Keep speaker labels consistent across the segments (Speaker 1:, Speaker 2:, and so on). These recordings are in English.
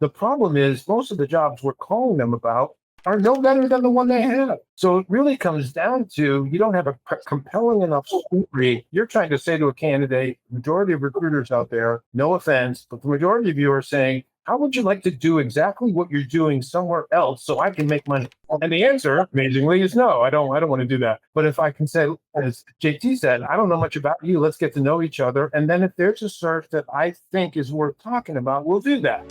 Speaker 1: The problem is most of the jobs we're calling them about are no better than the one they have. So it really comes down to you don't have a compelling enough story. You're trying to say to a candidate, majority of recruiters out there, no offense, but the majority of you are saying, how would you like to do exactly what you're doing somewhere else so I can make money? And the answer, amazingly, is no, I don't want to do that. But if I can say, as JT said, I don't know much about you, let's get to know each other. And then if there's a search that I think is worth talking about, we'll do that.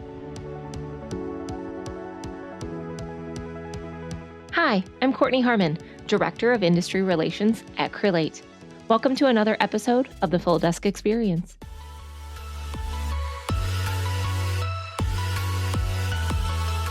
Speaker 2: Hi, I'm Kortney Harmon, Director of Industry Relations at Crelate. Welcome to another episode of the Full Desk Experience.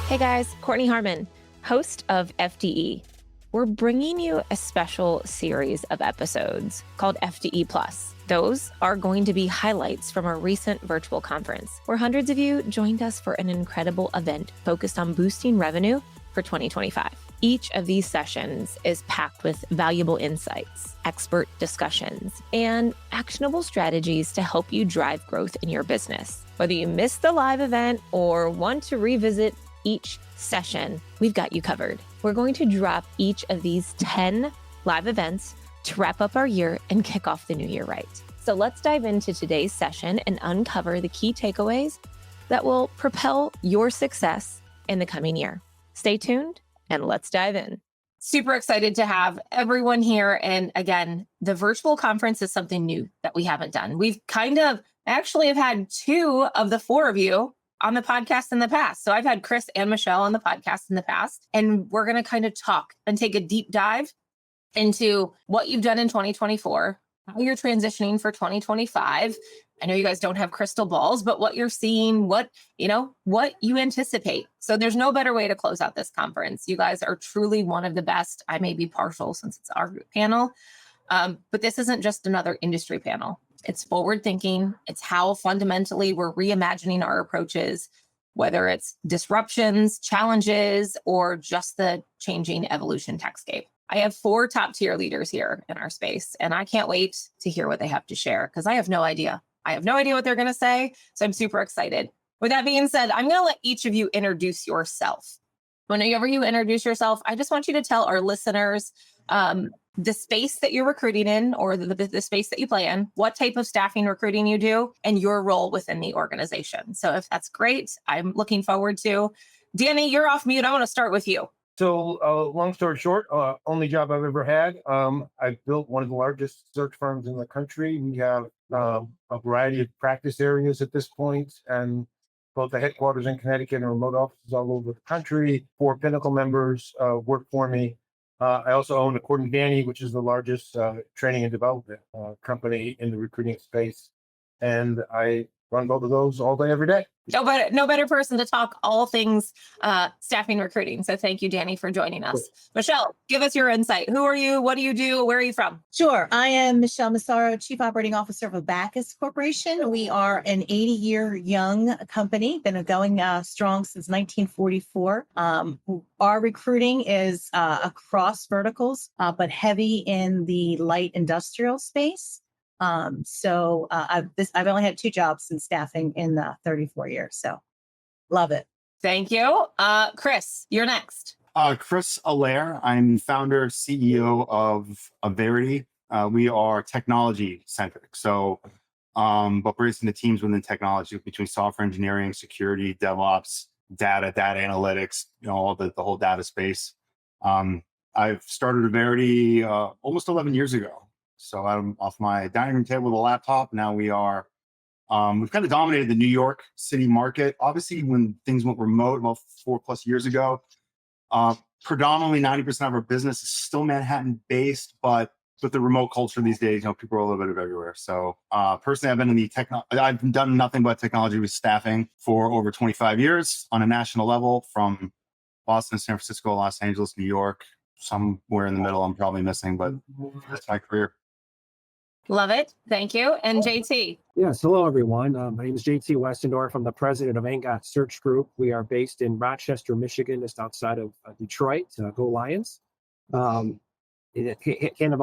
Speaker 2: Hey guys, Kortney Harmon, host of FDE. We're bringing you a special series of episodes called FDE Plus. Those are going to be highlights from our recent virtual conference, where hundreds of you joined us for an incredible event focused on boosting revenue for 2025. Each of these sessions is packed with valuable insights, expert discussions, and actionable strategies to help you drive growth in your business. Whether you missed the live event or want to revisit each session, we've got you covered. We're going to drop each of these 10 live events to wrap up our year and kick off the new year right. So let's dive into today's session and uncover the key takeaways that will propel your success in the coming year. Stay tuned and let's dive in. Super excited to have everyone here. And again, the virtual conference is something new that we haven't done. We've actually have had two of the four of you on the podcast in the past. So I've had Chris and Michele on the podcast in the past, and we're going to kind of talk and take a deep dive into what you've done in 2024, how you're transitioning for 2025. I know you guys don't have crystal balls, but what you're seeing, what you anticipate. So there's no better way to close out this conference. You guys are truly one of the best. I may be partial since it's our panel, but this isn't just another industry panel. It's forward thinking. It's how fundamentally we're reimagining our approaches, whether it's disruptions, challenges, or just the changing evolution techscape. I have four top tier leaders here in our space, and I can't wait to hear what they have to share because I have no idea. I have no idea what they're going to say, so I'm super excited. With that being said, I'm going to let each of you introduce yourself. Whenever you introduce yourself, I just want you to tell our listeners the space that you're recruiting in or the space that you play in, what type of staffing recruiting you do, and your role within the organization. So if that's great, I'm looking forward to. Danny, you're off mute. I want to start with you.
Speaker 1: So long story short, only job I've ever had. I've built one of the largest search firms in the country. We have a variety of practice areas at this point, and both the headquarters in Connecticut and remote offices all over the country. 4 Pinnacle members work for me. I also own Kortney Harmon, which is the largest training and development company in the recruiting space. And I run both of those all day, every day.
Speaker 2: No better person to talk all things staffing recruiting. So thank you, Danny, for joining us. Cool. Michele, give us your insight. Who are you? What do you do? Where are you from?
Speaker 3: Sure. I am Michele Massaro, Chief Operating Officer of Abacus Corporation. We are an 80-year young company, been going strong since 1944. Our recruiting is across verticals, but heavy in the light industrial space. So I've only had 2 jobs in staffing in 34 years. So love it.
Speaker 2: Thank you. Chris, you're next.
Speaker 4: Chris Allaire. I'm founder, CEO of Verity. We are technology centric. So, but we're into teams within technology between software engineering, security, DevOps, data analytics, all the whole data space. I've started Verity almost 11 years ago. So I'm off my dining room table with a laptop. Now we've kind of dominated the New York City market. Obviously, when things went remote about 4+ years ago, predominantly 90% of our business is still Manhattan based, but with the remote culture these days, people are a little bit of everywhere. So personally, I've been in I've done nothing but technology with staffing for over 25 years on a national level, from Boston, San Francisco, Los Angeles, New York, somewhere in the middle I'm probably missing, but that's my career.
Speaker 2: Love it. Thank you. And JT.
Speaker 5: Yes. Hello, everyone. My name is JT Westendorf. I'm the president of Angot Search Group. We are based in Rochester, Michigan, just outside of Detroit. Go Lions. Haven't had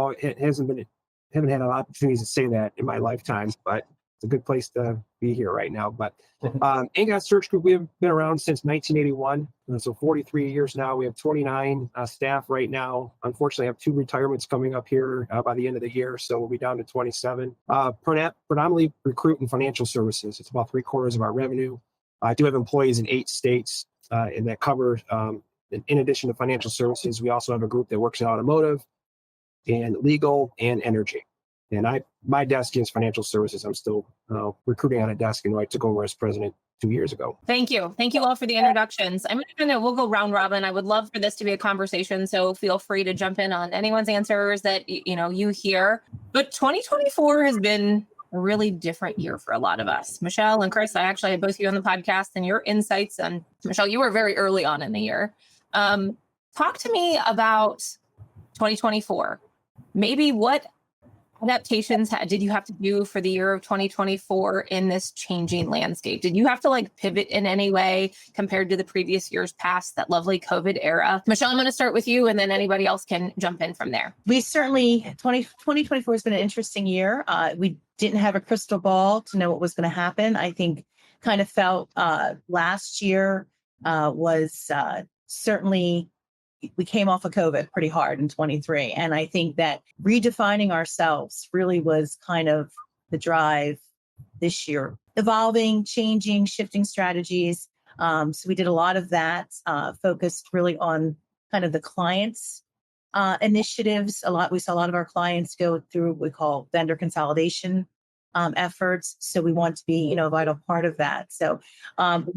Speaker 5: an opportunity to say that in my lifetime, but it's a good place to be here right now. But ANGOT Search Group, we have been around since 1981. So 43 years now. We have 29 staff right now. Unfortunately, I have 2 retirements coming up here by the end of the year. So we'll be down to 27. Predominantly recruit and financial services. It's about 3/4 of our revenue. I do have employees in 8 states and that cover, in addition to financial services, we also have a group that works in automotive and legal and energy. And my desk is financial services. I'm still recruiting on a desk, and I took over as president 2 years ago.
Speaker 2: Thank you. Thank you all for the introductions. We'll go round robin. I would love for this to be a conversation. So feel free to jump in on anyone's answers that, you hear. But 2024 has been a really different year for a lot of us. Michele and Chris, I actually had both of you on the podcast, and your insights. And Michele, you were very early on in the year. Talk to me about 2024. Maybe what adaptations did you have to do for the year of 2024 in this changing landscape? Did you have to pivot in any way compared to the previous years past, that lovely COVID era? Michele, I'm going to start with you, and then anybody else can jump in from there.
Speaker 3: We certainly, 2024 has been an interesting year. We didn't have a crystal ball to know what was going to happen. I think kind of felt last year was certainly, we came off of COVID pretty hard in 23. And I think that redefining ourselves really was kind of the drive this year. Evolving, changing, shifting strategies. So we did a lot of that, focused really on kind of the clients' initiatives. We saw a lot of our clients go through what we call vendor consolidation efforts. So we want to be, a vital part of that. So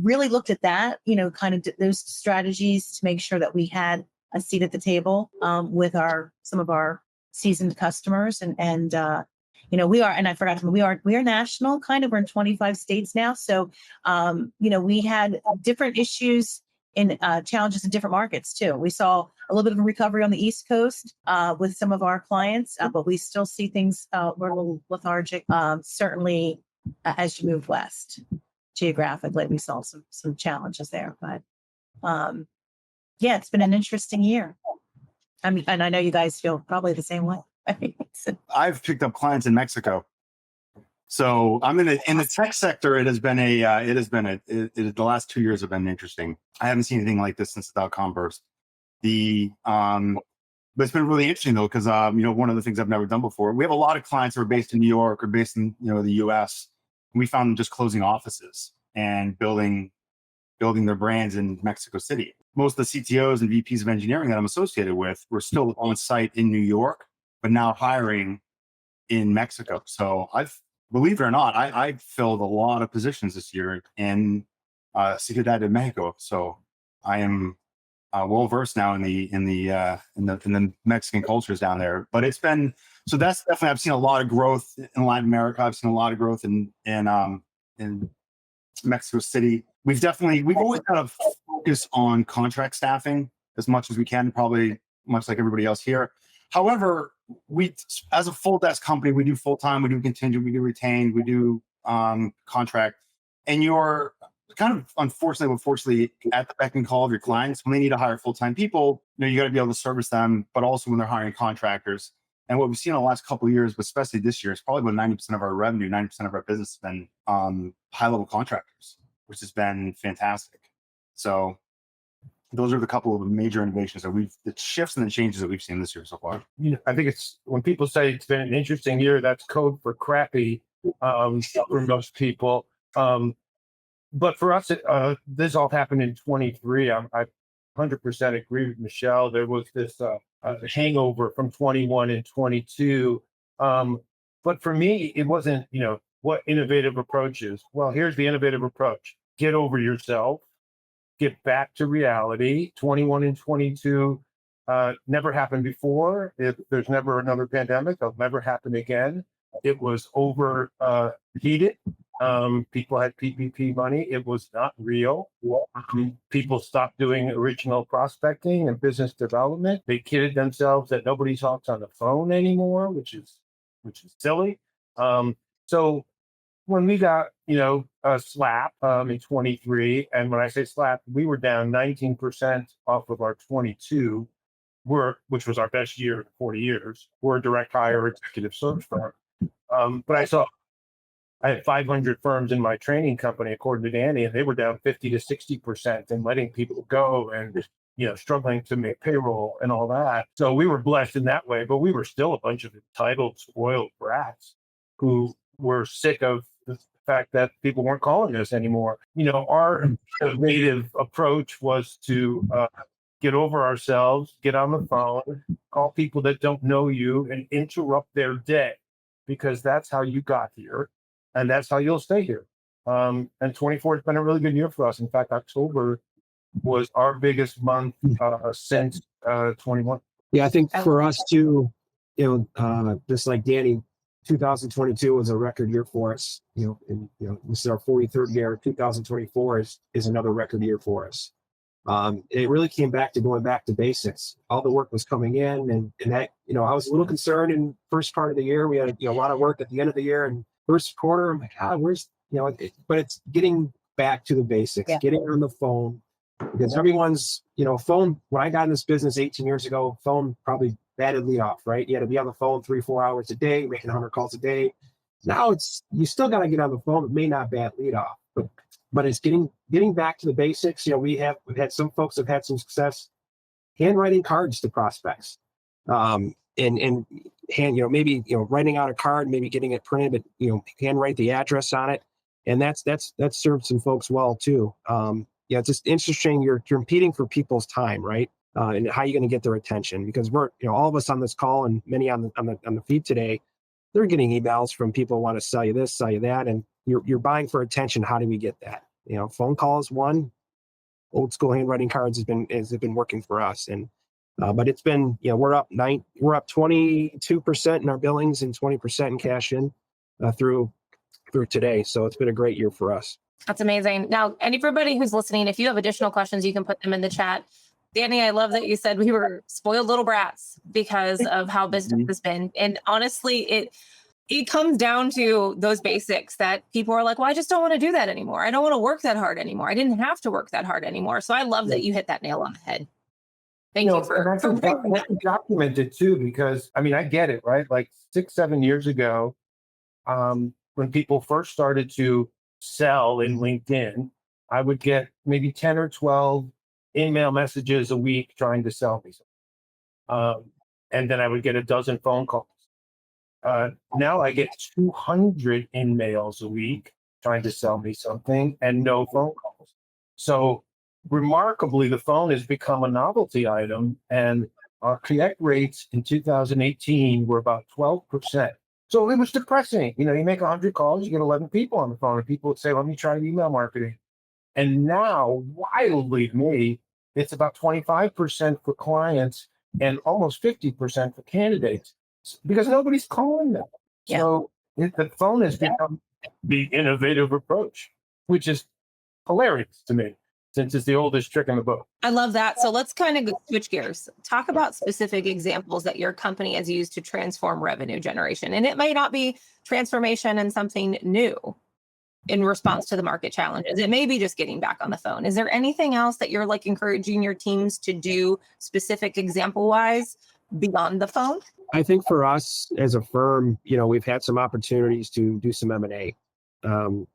Speaker 3: really looked at that, kind of those strategies to make sure that we had a seat at the table with some of our seasoned customers. And we are, and I forgot, we are national kind of, we're in 25 states now. So, we had different issues and challenges in different markets too. We saw a little bit of a recovery on the East Coast with some of our clients, but we still see things were a little lethargic. Certainly, as you move west geographically, we saw some challenges there. But it's been an interesting year. I mean, and I know you guys feel probably the same way.
Speaker 4: I've picked up clients in Mexico. So I'm in the tech sector. It has been the last 2 years have been interesting. I haven't seen anything like this since the .com burst. But it's been really interesting though, because one of the things I've never done before. We have a lot of clients who are based in New York or based in the US. We found them just closing offices and building their brands in Mexico City. Most of the CTOs and VPs of engineering that I'm associated with were still on site in New York, but now hiring in Mexico. So believe it or not, I filled a lot of positions this year in Ciudad de Mexico. So I am well versed now in the Mexican cultures down there. But it's been, so that's definitely, I've seen a lot of growth in Latin America. I've seen a lot of growth in Mexico City. We've always kind of focused on contract staffing as much as we can, probably much like everybody else here. However, we, as a full desk company, we do full-time, we do contingent, we do retained, we do contract. And you're kind of, unfortunately, at the beck and call of your clients. When they need to hire full-time people, you got to be able to service them, but also when they're hiring contractors. And what we've seen in the last couple of years, but especially this year, is probably about 90% of our revenue, 90% of our business has been high-level contractors, which has been fantastic. So those are the couple of major innovations the shifts and the changes that we've seen this year so far.
Speaker 1: I think it's, when people say it's been an interesting year, that's code for crappy for most people. But for us, this all happened in 23. I 100% agree with Michele. There was this hangover from 21 and 22. But for me, it wasn't, what innovative approaches. Well, here's the innovative approach. Get over yourself. Get back to reality. 21 and 22 never happened before. If there's never another pandemic, it'll never happen again. It was overheated. People had PPP money. It was not real. People stopped doing original prospecting and business development. They kidded themselves that nobody talks on the phone anymore, which is silly. So when we got, a slap in 23, and when I say slap, we were down 19% off of our 22, which was our best year in 40 years. We're a direct hire executive search firm. But I saw I had 500 firms in my training company, according to Danny, and they were down 50 to 60% and letting people go and, struggling to make payroll and all that. So we were blessed in that way, but we were still a bunch of entitled, spoiled brats who were sick of the fact that people weren't calling us anymore. Our innovative approach was to get over ourselves, get on the phone, call people that don't know you and interrupt their day, because that's how you got here and that's how you'll stay here. And 24 has been a really good year for us. In fact, October was our biggest month since 21.
Speaker 5: Yeah, I think for us too, just like Danny, 2022 was a record year for us. And this is our 43rd year. 2024 is another record year for us. It really came back to going back to basics. All the work was coming in, and that, I was a little concerned in first part of the year. We had a lot of work at the end of the year, and first quarter, I'm like, where's but it's getting back to the basics, getting on the phone, because everyone's phone. When I got in this business 18 years ago, phone probably batted lead off, right? You had to be on the phone 3-4 hours a day, making 100 calls a day. Now you still got to get on the phone. It may not bat lead off, but it's getting back to the basics. We've had some folks have had some success handwriting cards to prospects, and maybe writing out a card, maybe getting it printed, but handwrite the address on it, and that's served some folks well too. It's just interesting. You're competing for people's time, right? And how you're going to get their attention, because we're all of us on this call and many on the feed today, they're getting emails from people who want to sell you this, sell you that, and you're buying for attention. How do we get that? Phone calls, one. Old school handwriting cards has been working for us, and but it's been we're up 22% in our billings and 20% in cash in through today. So it's been a great year for us.
Speaker 2: That's amazing. Now, and everybody who's listening, if you have additional questions, you can put them in the chat. Danny, I love that you said we were spoiled little brats because of how business has been. And honestly, it comes down to those basics that people are like, well, I just don't want to do that anymore. I don't want to work that hard anymore. I didn't have to work that hard anymore. So I love that you hit that nail on the head. Thank you for
Speaker 1: documented too, because I get it, right? Like 6-7 years ago, when people first started to sell in LinkedIn, I would get maybe 10 or 12 email messages a week trying to sell me something. And then I would get a dozen phone calls. Now I get 200 emails a week trying to sell me something and no phone calls. So remarkably, the phone has become a novelty item, and our connect rates in 2018 were about 12%. So it was depressing. You make 100 calls, you get 11 people on the phone, and people would say, let me try email marketing. And now, wildly me, it's about 25% for clients and almost 50% for candidates, because nobody's calling them.
Speaker 2: Yeah.
Speaker 1: So the phone has become the innovative approach, which is hilarious to me, since it's the oldest trick in the book.
Speaker 2: I love that. So let's kind of switch gears. Talk about specific examples that your company has used to transform revenue generation. And it may not be transformation and something new in response to the market challenges. It may be just getting back on the phone. Is there anything else that you're encouraging your teams to do specific example wise beyond the phone?
Speaker 5: I think for us as a firm, we've had some opportunities to do some M&A.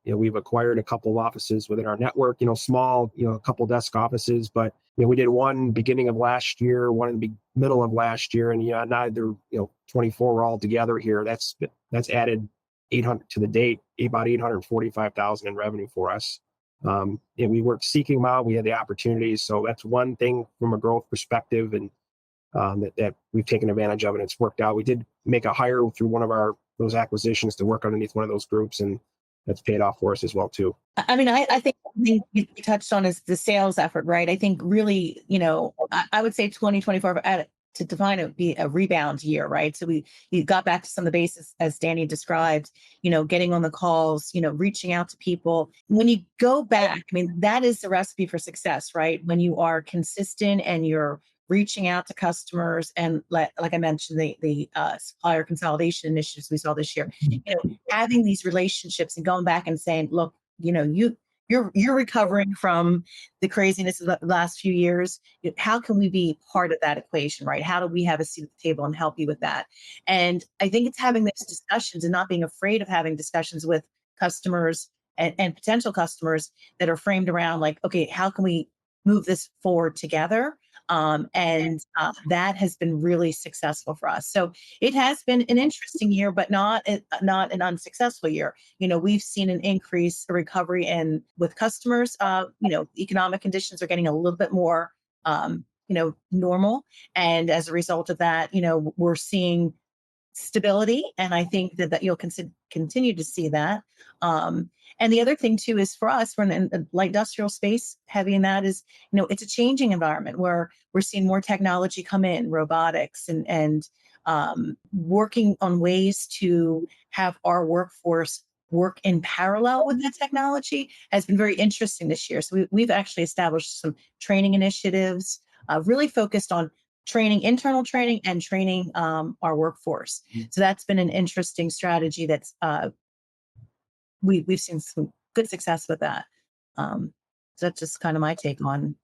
Speaker 5: We've acquired a couple of offices within our network, small, a couple desk offices, but we did one beginning of last year, one in the middle of last year, and now they're 24 we're all together here. That's added 800 to the date, about 845,000 in revenue for us. And we weren't seeking them out. We had the opportunities, so that's one thing from a growth perspective, and that we've taken advantage of, and it's worked out. We did make a hire through one of those acquisitions to work underneath one of those groups, and that's paid off for us as well too.
Speaker 3: I think you touched on is the sales effort, right? I think really, I would say 2024 to define it would be a rebound year, right? So we got back to some of the basics as Danny described, getting on the calls, reaching out to people. When you go back, that is the recipe for success, right? When you are consistent and you're reaching out to customers, and like I mentioned, the supplier consolidation initiatives we saw this year, having these relationships and going back and saying, look, you're recovering from the craziness of the last few years. How can we be part of that equation, right? How do we have a seat at the table and help you with that? And I think it's having those discussions and not being afraid of having discussions with customers and potential customers that are framed around like, okay, how can we move this forward together? That has been really successful for us. So it has been an interesting year, but not an unsuccessful year. We've seen an increase, a recovery with customers. Economic conditions are getting a little bit more, normal. And as a result of that, we're seeing stability. And I think that you'll continue to see that. And the other thing too is for us, we're in a light industrial space, heavy in that is, it's a changing environment where we're seeing more technology come in, robotics and working on ways to have our workforce work in parallel with that technology has been very interesting this year. So we've actually established some training initiatives, really focused on internal training and training our workforce. So that's been an interesting strategy that's we've seen some good success with that. So that's just kind of my take on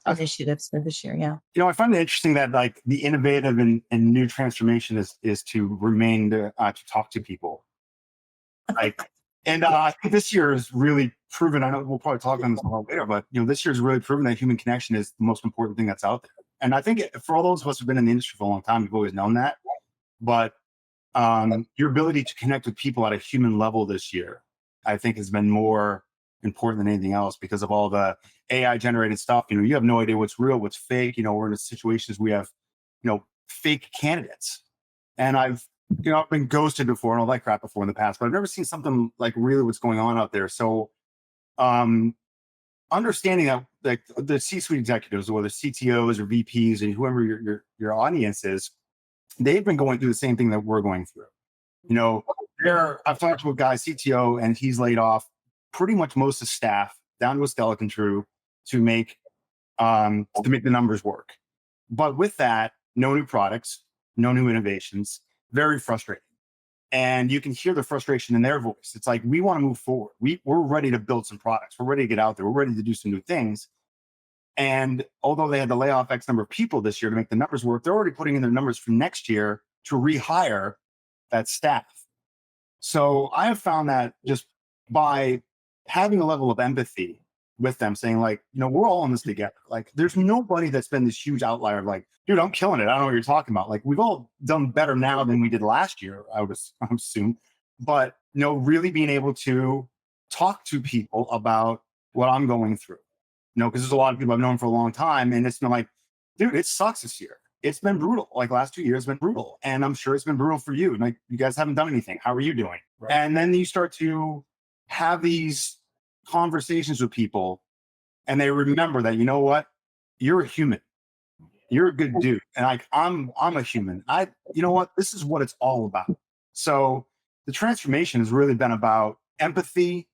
Speaker 3: initiatives for this year. Yeah.
Speaker 4: I find it interesting that like the innovative and new transformation is to remain to talk to people. I think this year is really proven. I know we'll probably talk on this a little later, but this year is really proven that human connection is the most important thing that's out there. And I think for all those of us who've been in the industry for a long time, we've always known that. But your ability to connect with people at a human level this year, I think, has been more important than anything else because of all the AI generated stuff. You have no idea what's real, what's fake. We're in situations we have, fake candidates. And I've been ghosted before and all that crap before in the past, but I've never seen something like really what's going on out there. So understanding that like the C-suite executives, whether CTOs or VPs and whoever your audience is, they've been going through the same thing that we're going through. I've talked to a guy, CTO, and he's laid off pretty much most of staff down to a skeleton crew to make the numbers work. But with that, no new products, no new innovations, very frustrating. And you can hear the frustration in their voice. It's like, we want to move forward. We're ready to build some products. We're ready to get out there. We're ready to do some new things. And although they had to lay off X number of people this year to make the numbers work, they're already putting in their numbers for next year to rehire that staff. So I have found that just by having a level of empathy with them, saying like, we're all in this together. Like, there's nobody that's been this huge outlier of like, dude, I'm killing it. I don't know what you're talking about. Like, we've all done better now than we did last year, I would assume. But, really being able to talk to people about what I'm going through, because there's a lot of people I've known for a long time. And it's been like, dude, it sucks this year. It's been brutal. Like last 2 years have been brutal. And I'm sure it's been brutal for you. Like, you guys haven't done anything. How are you doing? Right. And then you start to have these conversations with people and they remember that, you're a human. You're a good dude. And I'm a human. This is what it's all about. So the transformation has really been about empathy,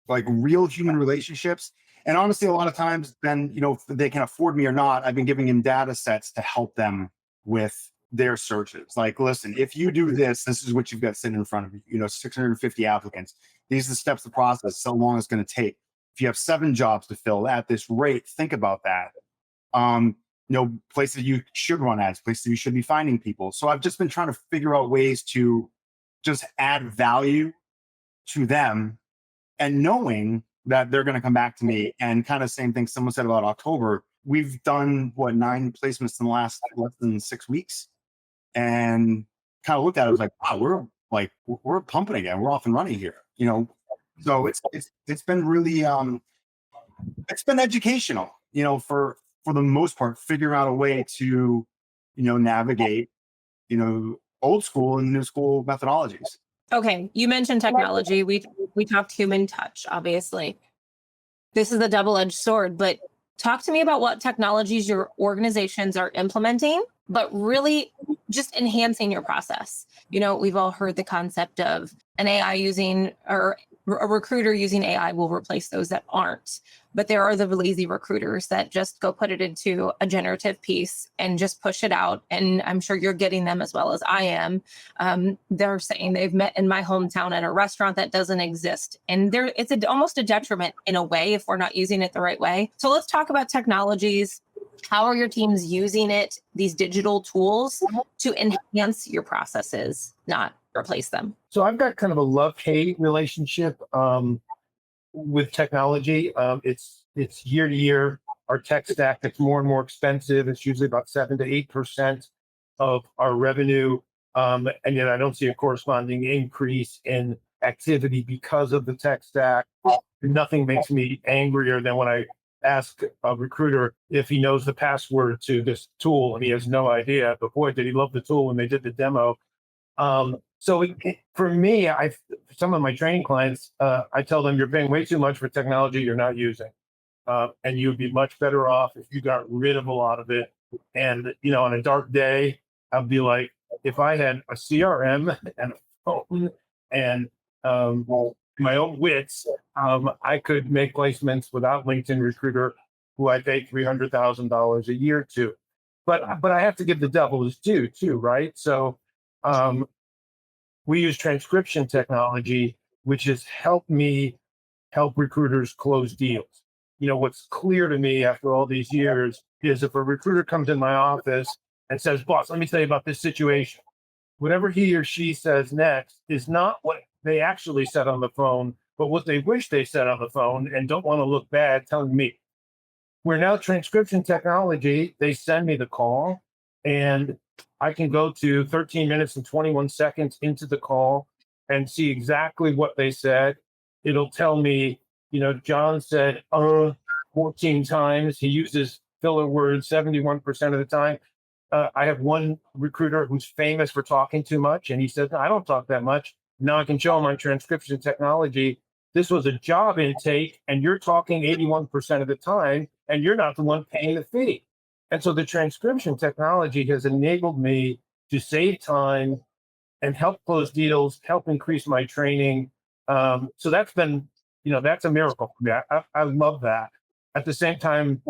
Speaker 4: like real human relationships. And honestly, a lot of times then, if they can afford me or not, I've been giving them data sets to help them with their searches. Like, listen, if you do this is what you've got sitting in front of you, 650 applicants. These are the steps of the process, so long it's going to take. If you have 7 jobs to fill at this rate, think about that. Places you should run ads, places you should be finding people. So I've just been trying to figure out ways to just add value to them and knowing that they're going to come back to me. And kind of same thing someone said about October. We've done 9 placements in the last less than 6 weeks, and kind of looked at it, I was like, wow, we're pumping again. We're off and running here, So it's been really it's been educational, for the most part, figure out a way to navigate old school and new school methodologies.
Speaker 2: Okay, you mentioned technology. We talked human touch, obviously. This is a double-edged sword, but talk to me about what technologies your organizations are implementing, but really just enhancing your process. We've all heard the concept of an AI using or a recruiter using AI will replace those that aren't. But there are the lazy recruiters that just go put it into a generative piece and just push it out. And I'm sure you're getting them as well as I am. They're saying they've met in my hometown at a restaurant that doesn't exist. And it's almost a detriment in a way if we're not using it the right way. So let's talk about technologies. How are your teams using it, these digital tools, to enhance your processes, not replace them?
Speaker 1: So I've got kind of a love-hate relationship with technology. It's year to year. Our tech stack gets more and more expensive. It's usually about 7 to 8% of our revenue. And yet I don't see a corresponding increase in activity because of the tech stack. Nothing makes me angrier than when I ask a recruiter if he knows the password to this tool and he has no idea. But boy, did he love the tool when they did the demo. For me, some of my training clients, I tell them you're paying way too much for technology you're not using. And you'd be much better off if you got rid of a lot of it. And, on a dark day, I'll be like, if I had a CRM and a phone and my own wits, I could make placements without LinkedIn Recruiter, who I pay $300,000 a year to. But I have to give the devil his due too, right? So we use transcription technology, which has helped me help recruiters close deals. What's clear to me after all these years is if a recruiter comes in my office and says, boss, let me tell you about this situation. Whatever he or she says next is not what they actually said on the phone, but what they wish they said on the phone and don't want to look bad telling me. We're now transcription technology. They send me the call and I can go to 13 minutes and 21 seconds into the call and see exactly what they said. It'll tell me, John said 14 times. He uses filler words 71% of the time. I have one recruiter who's famous for talking too much, and he says, no, I don't talk that much. Now I can show him on transcription technology. This was a job intake, and you're talking 81% of the time, and you're not the one paying the fee. And so the transcription technology has enabled me to save time and help close deals, help increase my training. So that's been, that's a miracle for me. I love that. At the same time,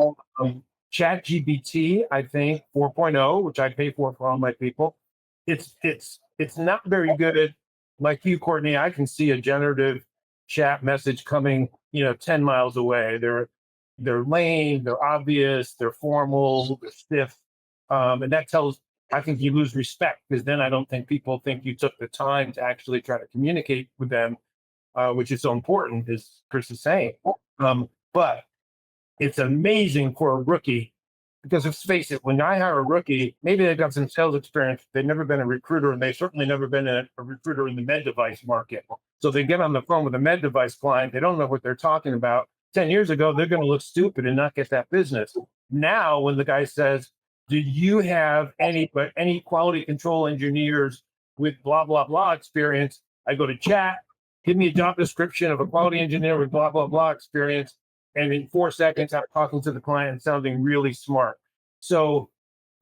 Speaker 1: ChatGPT, I think 4.0, which I pay for all my people, it's not very good. Like you, Kortney, I can see a generative chat message coming, 10 miles away. They're lame, they're obvious, they're formal, they're stiff. And that I think you lose respect because then I don't think people think you took the time to actually try to communicate with them, which is so important, as Chris is saying. But it's amazing for a rookie because let's face it, when I hire a rookie, maybe they've got some sales experience. They've never been a recruiter and they've certainly never been a recruiter in the med device market. So they get on the phone with a med device client. They don't know what they're talking about. 10 years ago, they're going to look stupid and not get that business. Now, when the guy says, do you have any quality control engineers with blah, blah, blah experience? I go to chat, give me a job description of a quality engineer with blah, blah, blah experience. And in 4 seconds, I'm talking to the client and sounding really smart. So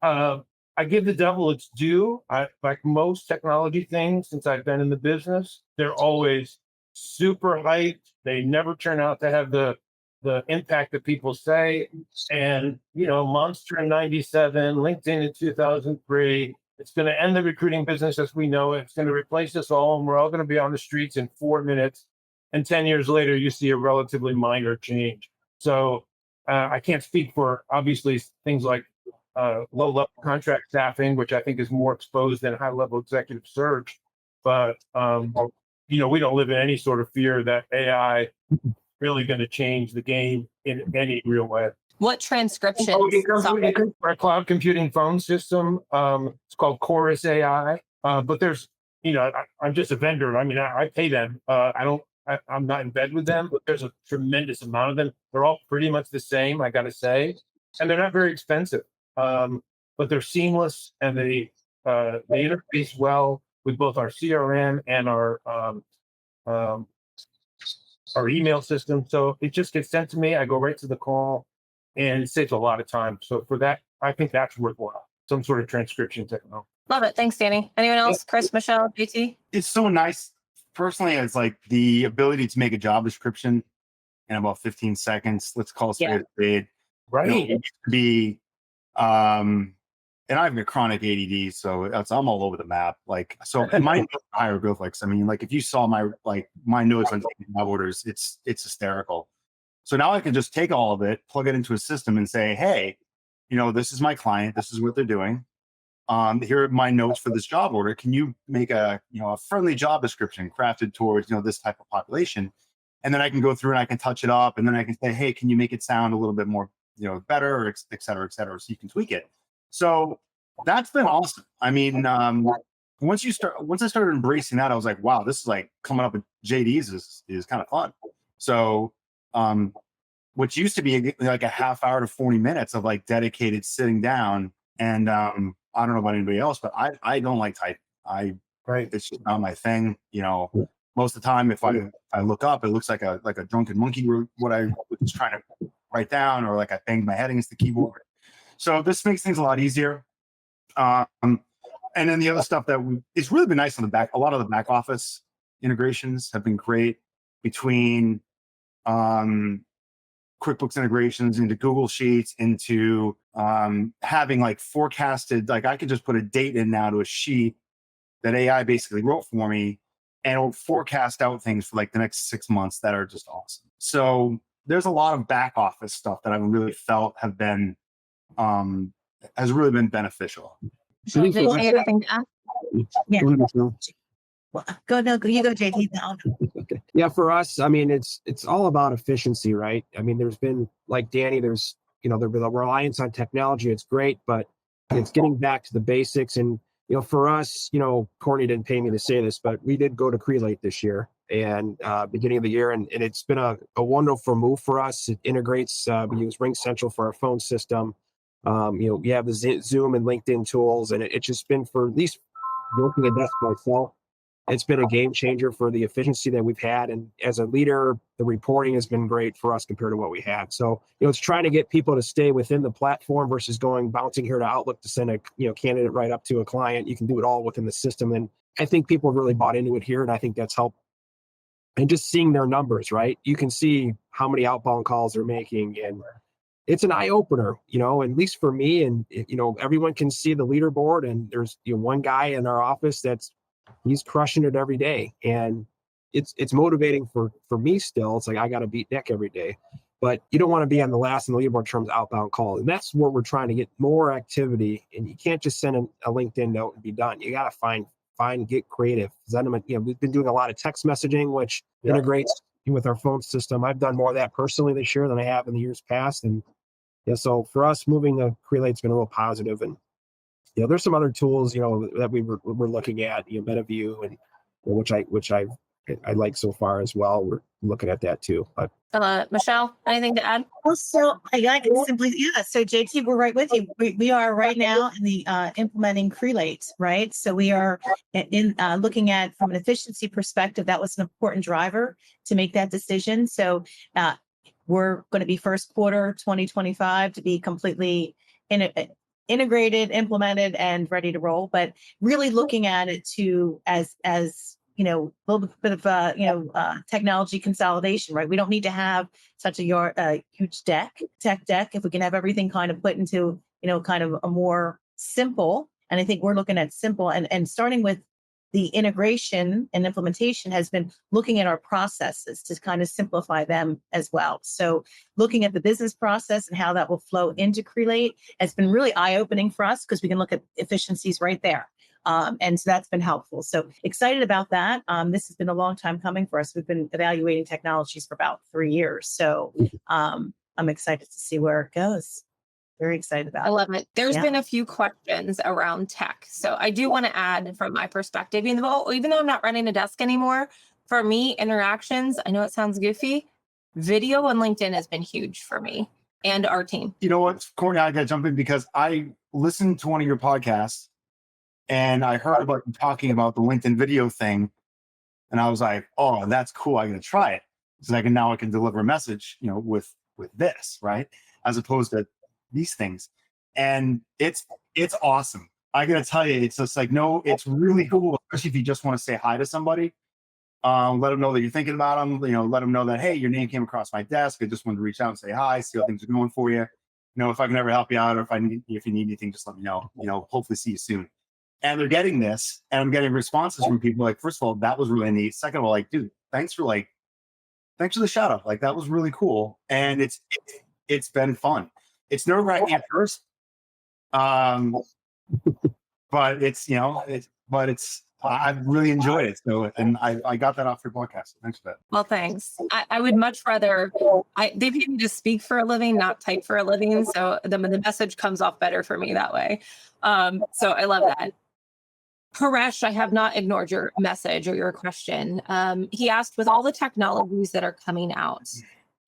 Speaker 1: I give the devil its due. Like most technology things, since I've been in the business, they're always super hyped. They never turn out to have the impact that people say. And, Monster in 97, LinkedIn in 2003, it's going to end the recruiting business as we know it. It's going to replace us all. And we're all going to be on the streets in 4 minutes. And 10 years later, you see a relatively minor change. So I can't speak for, obviously, things like low-level contract staffing, which I think is more exposed than high-level executive search. But, we don't live in any sort of fear that AI really going to change the game in any real way.
Speaker 2: What transcription?
Speaker 1: Our cloud computing phone system. It's called Chorus AI. But there's, I'm just a vendor. I mean, I pay them. I'm not in bed with them, but there's a tremendous amount of them. They're all pretty much the same, I got to say, and they're not very expensive. But they're seamless and they interface well with both our CRM and our email system. So it just gets sent to me. I go right to the call, and it saves a lot of time. So for that, I think that's worthwhile. Some sort of transcription technology.
Speaker 2: Love it. Thanks, Danny. Anyone else? Chris, Michelle, JT?
Speaker 4: It's so nice. Personally, it's like the ability to make a job description in about 15 seconds. Let's call it straight paid.
Speaker 1: Right.
Speaker 4: It used to be, and I have a chronic ADD, so I'm all over the map. Like, so my hieroglyphics. I mean, like if you saw my notes on job orders, it's hysterical. So now I can just take all of it, plug it into a system, and say, hey, this is my client. This is what they're doing. here are my notes for this job order. Can you make a friendly job description crafted towards, this type of population? And then I can go through and I can touch it up, and then I can say, hey, can you make it sound a little bit more, better, or et cetera, so you can tweak it. So that's been awesome. I mean, once I started embracing that, I was like, wow, this is like coming up with JDs is kind of fun. So, which used to be like a half hour to 40 minutes of like dedicated sitting down. And I don't know about anybody else, but I don't like typing. It's just not my thing. Most of the time, if I look up, it looks like a drunken monkey what I was trying to write down, or like I banged my head against the keyboard. So this makes things a lot easier. And then the other stuff it's really been nice on the back. A lot of the back office integrations have been great between QuickBooks integrations into Google Sheets, into having like forecasted, like I could just put a date in now to a sheet that AI basically wrote for me, and it'll forecast out things for like the next 6 months that are just awesome. So there's a lot of back office stuff that I've really felt has really been beneficial.
Speaker 2: Did you have anything to add?
Speaker 3: Yeah.
Speaker 5: Go ahead, Michele.
Speaker 3: Well, you go, JT. Now.
Speaker 5: Okay. Yeah, for us, I mean, it's all about efficiency, right? I mean, there's been, like Danny, there's the reliance on technology. It's great, but it's getting back to the basics. And for us, Kortney didn't pay me to say this, but we did go to Crelate this year, and beginning of the year, and it's been a wonderful move for us. It integrates. We use Ring Central for our phone system. You have the Zoom and LinkedIn tools, and it's just been, for at least working at desk myself, it's been a game changer for the efficiency that we've had. And as a leader, the reporting has been great for us compared to what we had. So, it's trying to get people to stay within the platform versus bouncing here to Outlook to send a candidate right up to a client. You can do it all within the system. And I think people have really bought into it here, and I think that's helped. And just seeing their numbers, right? You can see how many outbound calls they're making, and it's an eye opener, at least for me. And, everyone can see the leaderboard, and there's one guy in our office he's crushing it every day. And it's motivating for me still. It's like, I got to beat Nick every day, but you don't want to be on the last in the leaderboard in terms of outbound call. And that's where we're trying to get more activity. And you can't just send a LinkedIn note and be done. You got to get creative. We've been doing a lot of text messaging, which integrates with our phone system. I've done more of that personally this year than I have in the years past. And so for us, moving to Crelate's been a real positive. And there's some other tools that we're looking at, MetaView, and which I like so far as well. We're looking at that too. But
Speaker 2: Michele, anything to add?
Speaker 3: Also, I can simply, so JT, we're right with you. We are right now in the implementing Crelate, right? So we are in looking at, from an efficiency perspective, that was an important driver to make that decision. So we're going to be first quarter 2025 to be completely integrated, implemented, and ready to roll. But really looking at it as a little bit of technology consolidation, right? We don't need to have such a huge tech deck if we can have everything kind of put into kind of a more simple. And I think we're looking at simple, and starting with the integration and implementation has been looking at our processes to kind of simplify them as well. So looking at the business process and how that will flow into Crelate has been really eye-opening for us, because we can look at efficiencies right there. And so that's been helpful. So excited about that. This has been a long time coming for us. We've been evaluating technologies for about 3 years. So I'm excited to see where it goes. Very excited about it.
Speaker 2: I love it. There's been a few questions around tech. So I do want to add, from my perspective, even though I'm not running a desk anymore, for me, interactions, I know it sounds goofy, video on LinkedIn has been huge for me and our team.
Speaker 4: You know what, Kortney, I got to jump in because I listened to one of your podcasts and I heard about you talking about the LinkedIn video thing. And I was like, oh, that's cool. I'm going to try it. So I can deliver a message, with this, right? As opposed to these things. And it's awesome. I got to tell you, it's just like, no, it's really cool, especially if you just want to say hi to somebody. Let them know that you're thinking about them, let them know that, hey, your name came across my desk. I just wanted to reach out and say hi, see how things are going for you. If I can ever help you out, or if you need anything, just let me know. Hopefully see you soon. And they're getting this, and I'm getting responses from people like, first of all, that was really neat. Second of all, like, dude, thanks for the shout out. Like, that was really cool. And it's been fun. It's nerve-wracking at first. but it's, I really enjoyed it. So, and I got that off your podcast. Thanks for that.
Speaker 2: Well, thanks. I would much rather, they pay me to speak for a living, not type for a living. So the message comes off better for me that way. So I love that. Paresh, I have not ignored your message or your question. He asked, with all the technologies that are coming out,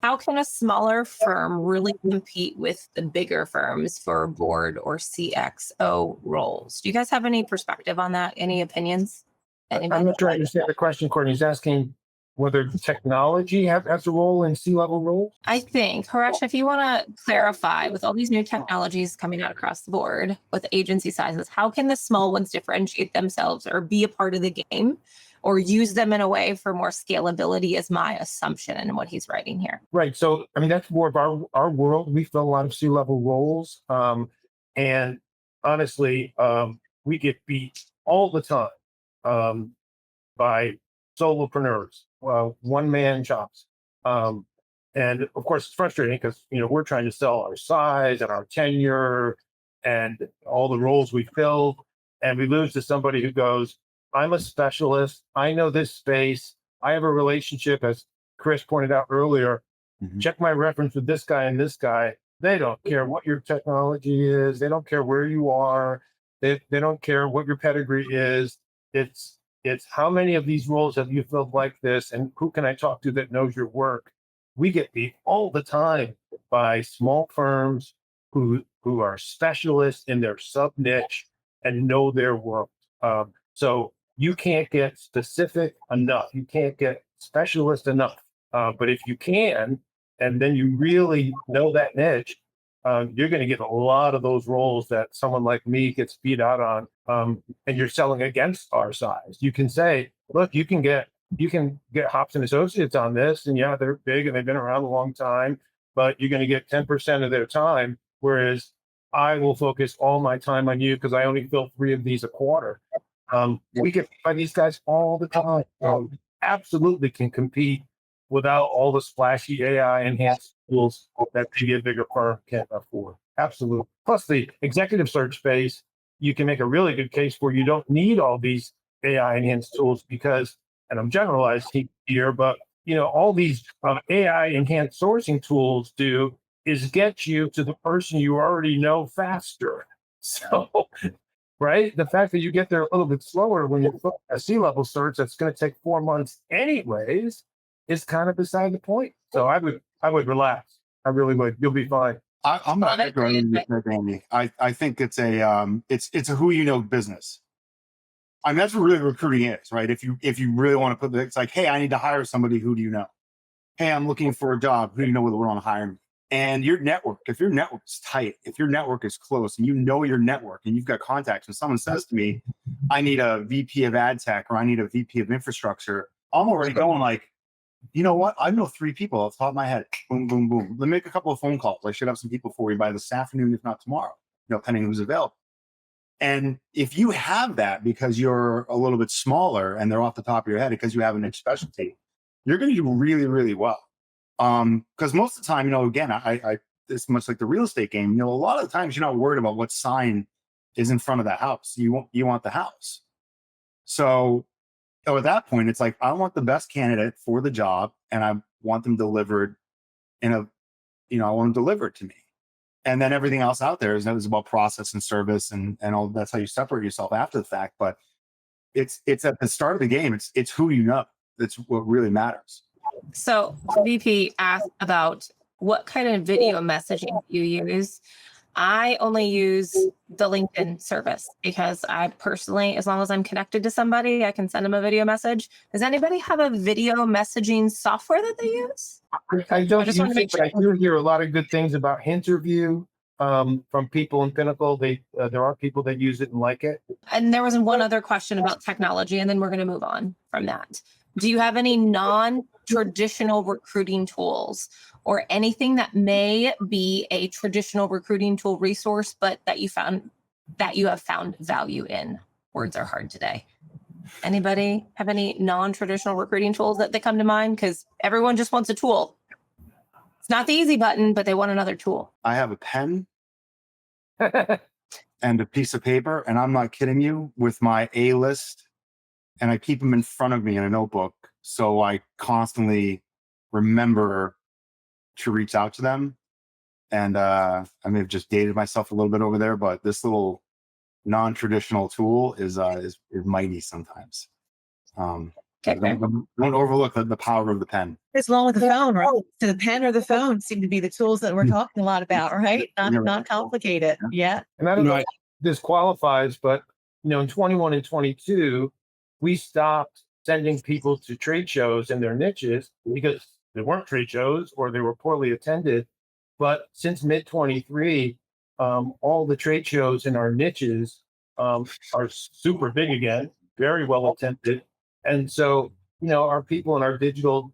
Speaker 2: how can a smaller firm really compete with the bigger firms for board or CXO roles? Do you guys have any perspective on that? Any opinions?
Speaker 1: I'm not sure I understand the question, Courtney. He's asking whether technology has a role in C-level roles.
Speaker 2: I think, Paresh, if you want to clarify, with all these new technologies coming out across the board with agency sizes, how can the small ones differentiate themselves or be a part of the game or use them in a way for more scalability is my assumption in what he's writing here.
Speaker 1: Right. So, I mean, that's more of our world. We fill a lot of C-level roles. And honestly, we get beat all the time by solopreneurs, one-man shops. And of course, it's frustrating because, we're trying to sell our size and our tenure and all the roles we fill. And we lose to somebody who goes, I'm a specialist. I know this space. I have a relationship, as Chris pointed out earlier. Check my reference with this guy and this guy. They don't care what your technology is. They don't care where you are. They don't care what your pedigree is. It's how many of these roles have you filled like this, and who can I talk to that knows your work? We get beat all the time by small firms who are specialists in their sub niche and know their work. So you can't get specific enough. You can't get specialist enough. But if you can, and then you really know that niche, you're going to get a lot of those roles that someone like me gets beat out on. And you're selling against our size. You can say, look, you can get Hops and Associates on this, and yeah, they're big and they've been around a long time, but you're going to get 10% of their time, whereas I will focus all my time on you because I only fill 3 of these a quarter. We get by these guys all the time. Absolutely can compete without all the splashy AI enhanced tools that a bigger firm can't afford. Absolutely. Plus the executive search space, you can make a really good case where you don't need all these AI enhanced tools because, and I'm generalizing here, but all these AI enhanced sourcing tools do is get you to the person you already know faster. So, right? The fact that you get there a little bit slower when you put a C-level search that's going to take 4 months anyways is kind of beside the point. So I would relax. I really would. You'll be fine.
Speaker 4: I'm not agreeing with Andy. I think it's a who you know business. I mean, that's what really recruiting is, right? If you really want to it's like, hey, I need to hire somebody. Who do you know? Hey, I'm looking for a job. Who do you know will want to hire me? And your network, if your network is tight, if your network is close, and you know your network, and you've got contacts, and someone says to me, I need a VP of ad tech or I need a VP of infrastructure, I'm already going like, you know what? I know 3 people off the top of my head. Boom, boom, boom. Let me make a couple of phone calls. I should have some people for you by this afternoon, if not tomorrow, depending who's available. And if you have that because you're a little bit smaller and they're off the top of your head because you have a niche specialty, you're going to do really, really well. Because most of the time, again, I it's much like the real estate game. A lot of the times you're not worried about what sign is in front of the house. You want the house. So at that point, it's like, I want the best candidate for the job, and I want them delivered I want them delivered to me. And then everything else out there is about process and service and all. That's how you separate yourself after the fact. But it's at the start of the game. It's who you know. That's what really matters.
Speaker 2: So VP asked about what kind of video messaging you use. I only use the LinkedIn service because I personally, as long as I'm connected to somebody, I can send them a video message. Does anybody have a video messaging software that they use?
Speaker 1: I don't use it, but I do hear a lot of good things about Interview from people in Pinnacle. There are people that use it and like it.
Speaker 2: And there was one other question about technology, and then we're going to move on from that. Do you have any non-traditional recruiting tools or anything that may be a traditional recruiting tool resource, but that you have found value in? Words are hard today. Anybody have any non-traditional recruiting tools that come to mind? Because everyone just wants a tool. It's not the easy button, but they want another tool.
Speaker 4: I have a pen. and a piece of paper, and I'm not kidding you, with my A list, and I keep them in front of me in a notebook. So I constantly remember to reach out to them. And I may have just dated myself a little bit over there, but this little non-traditional tool is mighty sometimes.
Speaker 2: Okay.
Speaker 4: Don't overlook the power of the pen.
Speaker 3: It's along with the phone, right? So the pen or the phone seem to be the tools that we're talking a lot about, right? Not complicated. Yeah.
Speaker 1: And I don't know if this qualifies, but in 21 and 22, we stopped sending people to trade shows in their niches because there weren't trade shows or they were poorly attended. But since mid 23, all the trade shows in our niches are super big again, very well attended. And so, our people in our digital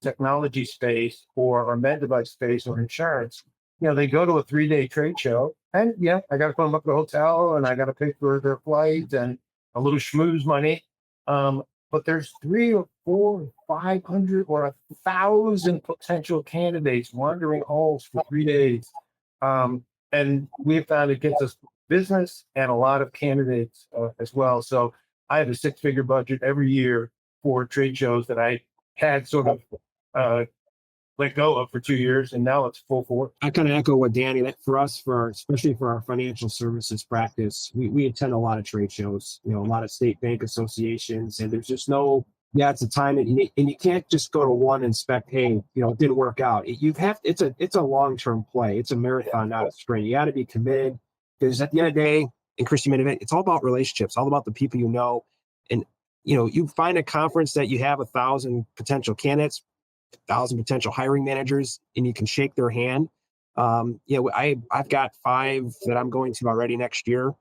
Speaker 1: technology space or our med device space or insurance, they go to a 3-day trade show and I got to put them up at the hotel and I got to pay for their flight and a little schmooze money. But there's 300 or 400 or 500 or 1,000 potential candidates wandering halls for 3 days. And we found it gets us business and a lot of candidates as well. So I have a 6-figure budget every year for trade shows that I had sort of let go of for 2 years, and now it's full force.
Speaker 5: I kind of echo what Danny, that for us, especially for our financial services practice, we attend a lot of trade shows, a lot of state bank associations, and there's just it's a time and you can't just go to one and expect, hey, it didn't work out. It's a long-term play. It's a marathon, not a sprint. You got to be committed, because at the end of the day, in Chris, you made it, it's all about relationships, all about the people and you find a conference that you have 1,000 potential candidates, 1,000 potential hiring managers, and you can shake their hand. I've got 5 that I'm going to already next year,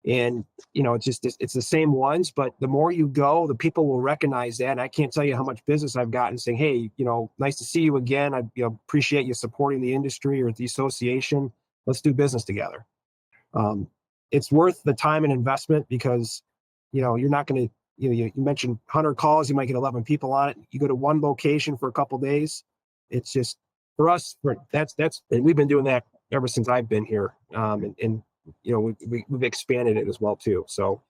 Speaker 5: and it's the same ones, but the more you go, the people will recognize that. And I can't tell you how much business I've gotten saying, hey, nice to see you again. I appreciate you supporting the industry or the association. Let's do business together. It's worth the time and investment, because you're not going to. You mentioned 100 calls, you might get 11 people on it. You go to one location for a couple of days. It's just, for us, and we've been doing that ever since I've been here. We've expanded it as well too. So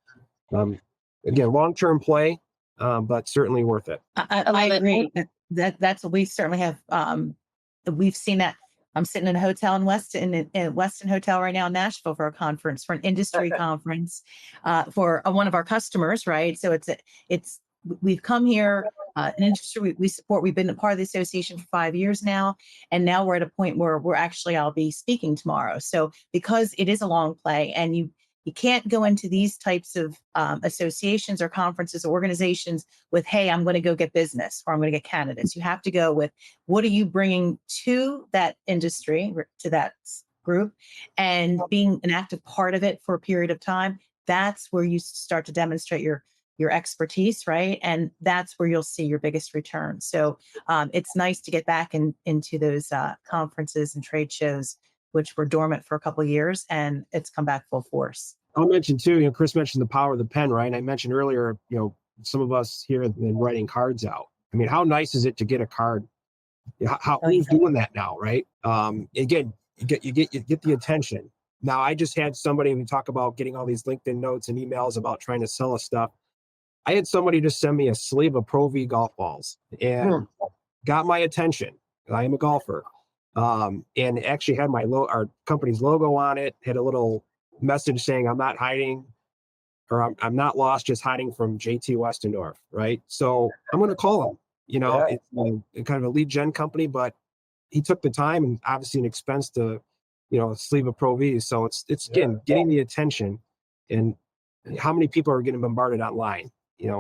Speaker 5: again, long-term play, but certainly worth it.
Speaker 3: I agree. That's what we certainly have. We've seen that. I'm sitting in a hotel in Westin Hotel right now in Nashville for a conference, for an industry conference, for one of our customers, right? So we've come here, an industry we support. We've been a part of the association for 5 years now, and now we're at a point where I'll be speaking tomorrow. So because it is a long play, and you can't go into these types of associations or conferences or organizations with, hey, I'm going to go get business or I'm going to get candidates. You have to go with, what are you bringing to that industry, to that group, and being an active part of it for a period of time. That's where you start to demonstrate your expertise, right? And that's where you'll see your biggest return. So it's nice to get back into those conferences and trade shows, which were dormant for a couple of years, and it's come back full force.
Speaker 5: I'll mention too, Chris mentioned the power of the pen, right? And I mentioned earlier, some of us here have been writing cards out. I mean, how nice is it to get a card? Who's doing that now, right? Again, you get the attention. Now, I just had somebody, we talk about getting all these LinkedIn notes and emails about trying to sell us stuff. I had somebody just send me a sleeve of Pro V golf balls and got my attention. I am a golfer. And actually had our company's logo on it, had a little message saying, I'm not hiding, or I'm not lost, just hiding from JT Westendorf, right? So I'm going to call him. It's kind of a lead gen company, but he took the time and obviously an expense to, a sleeve of Pro Vs. So it's again, getting the attention, and how many people are getting bombarded online,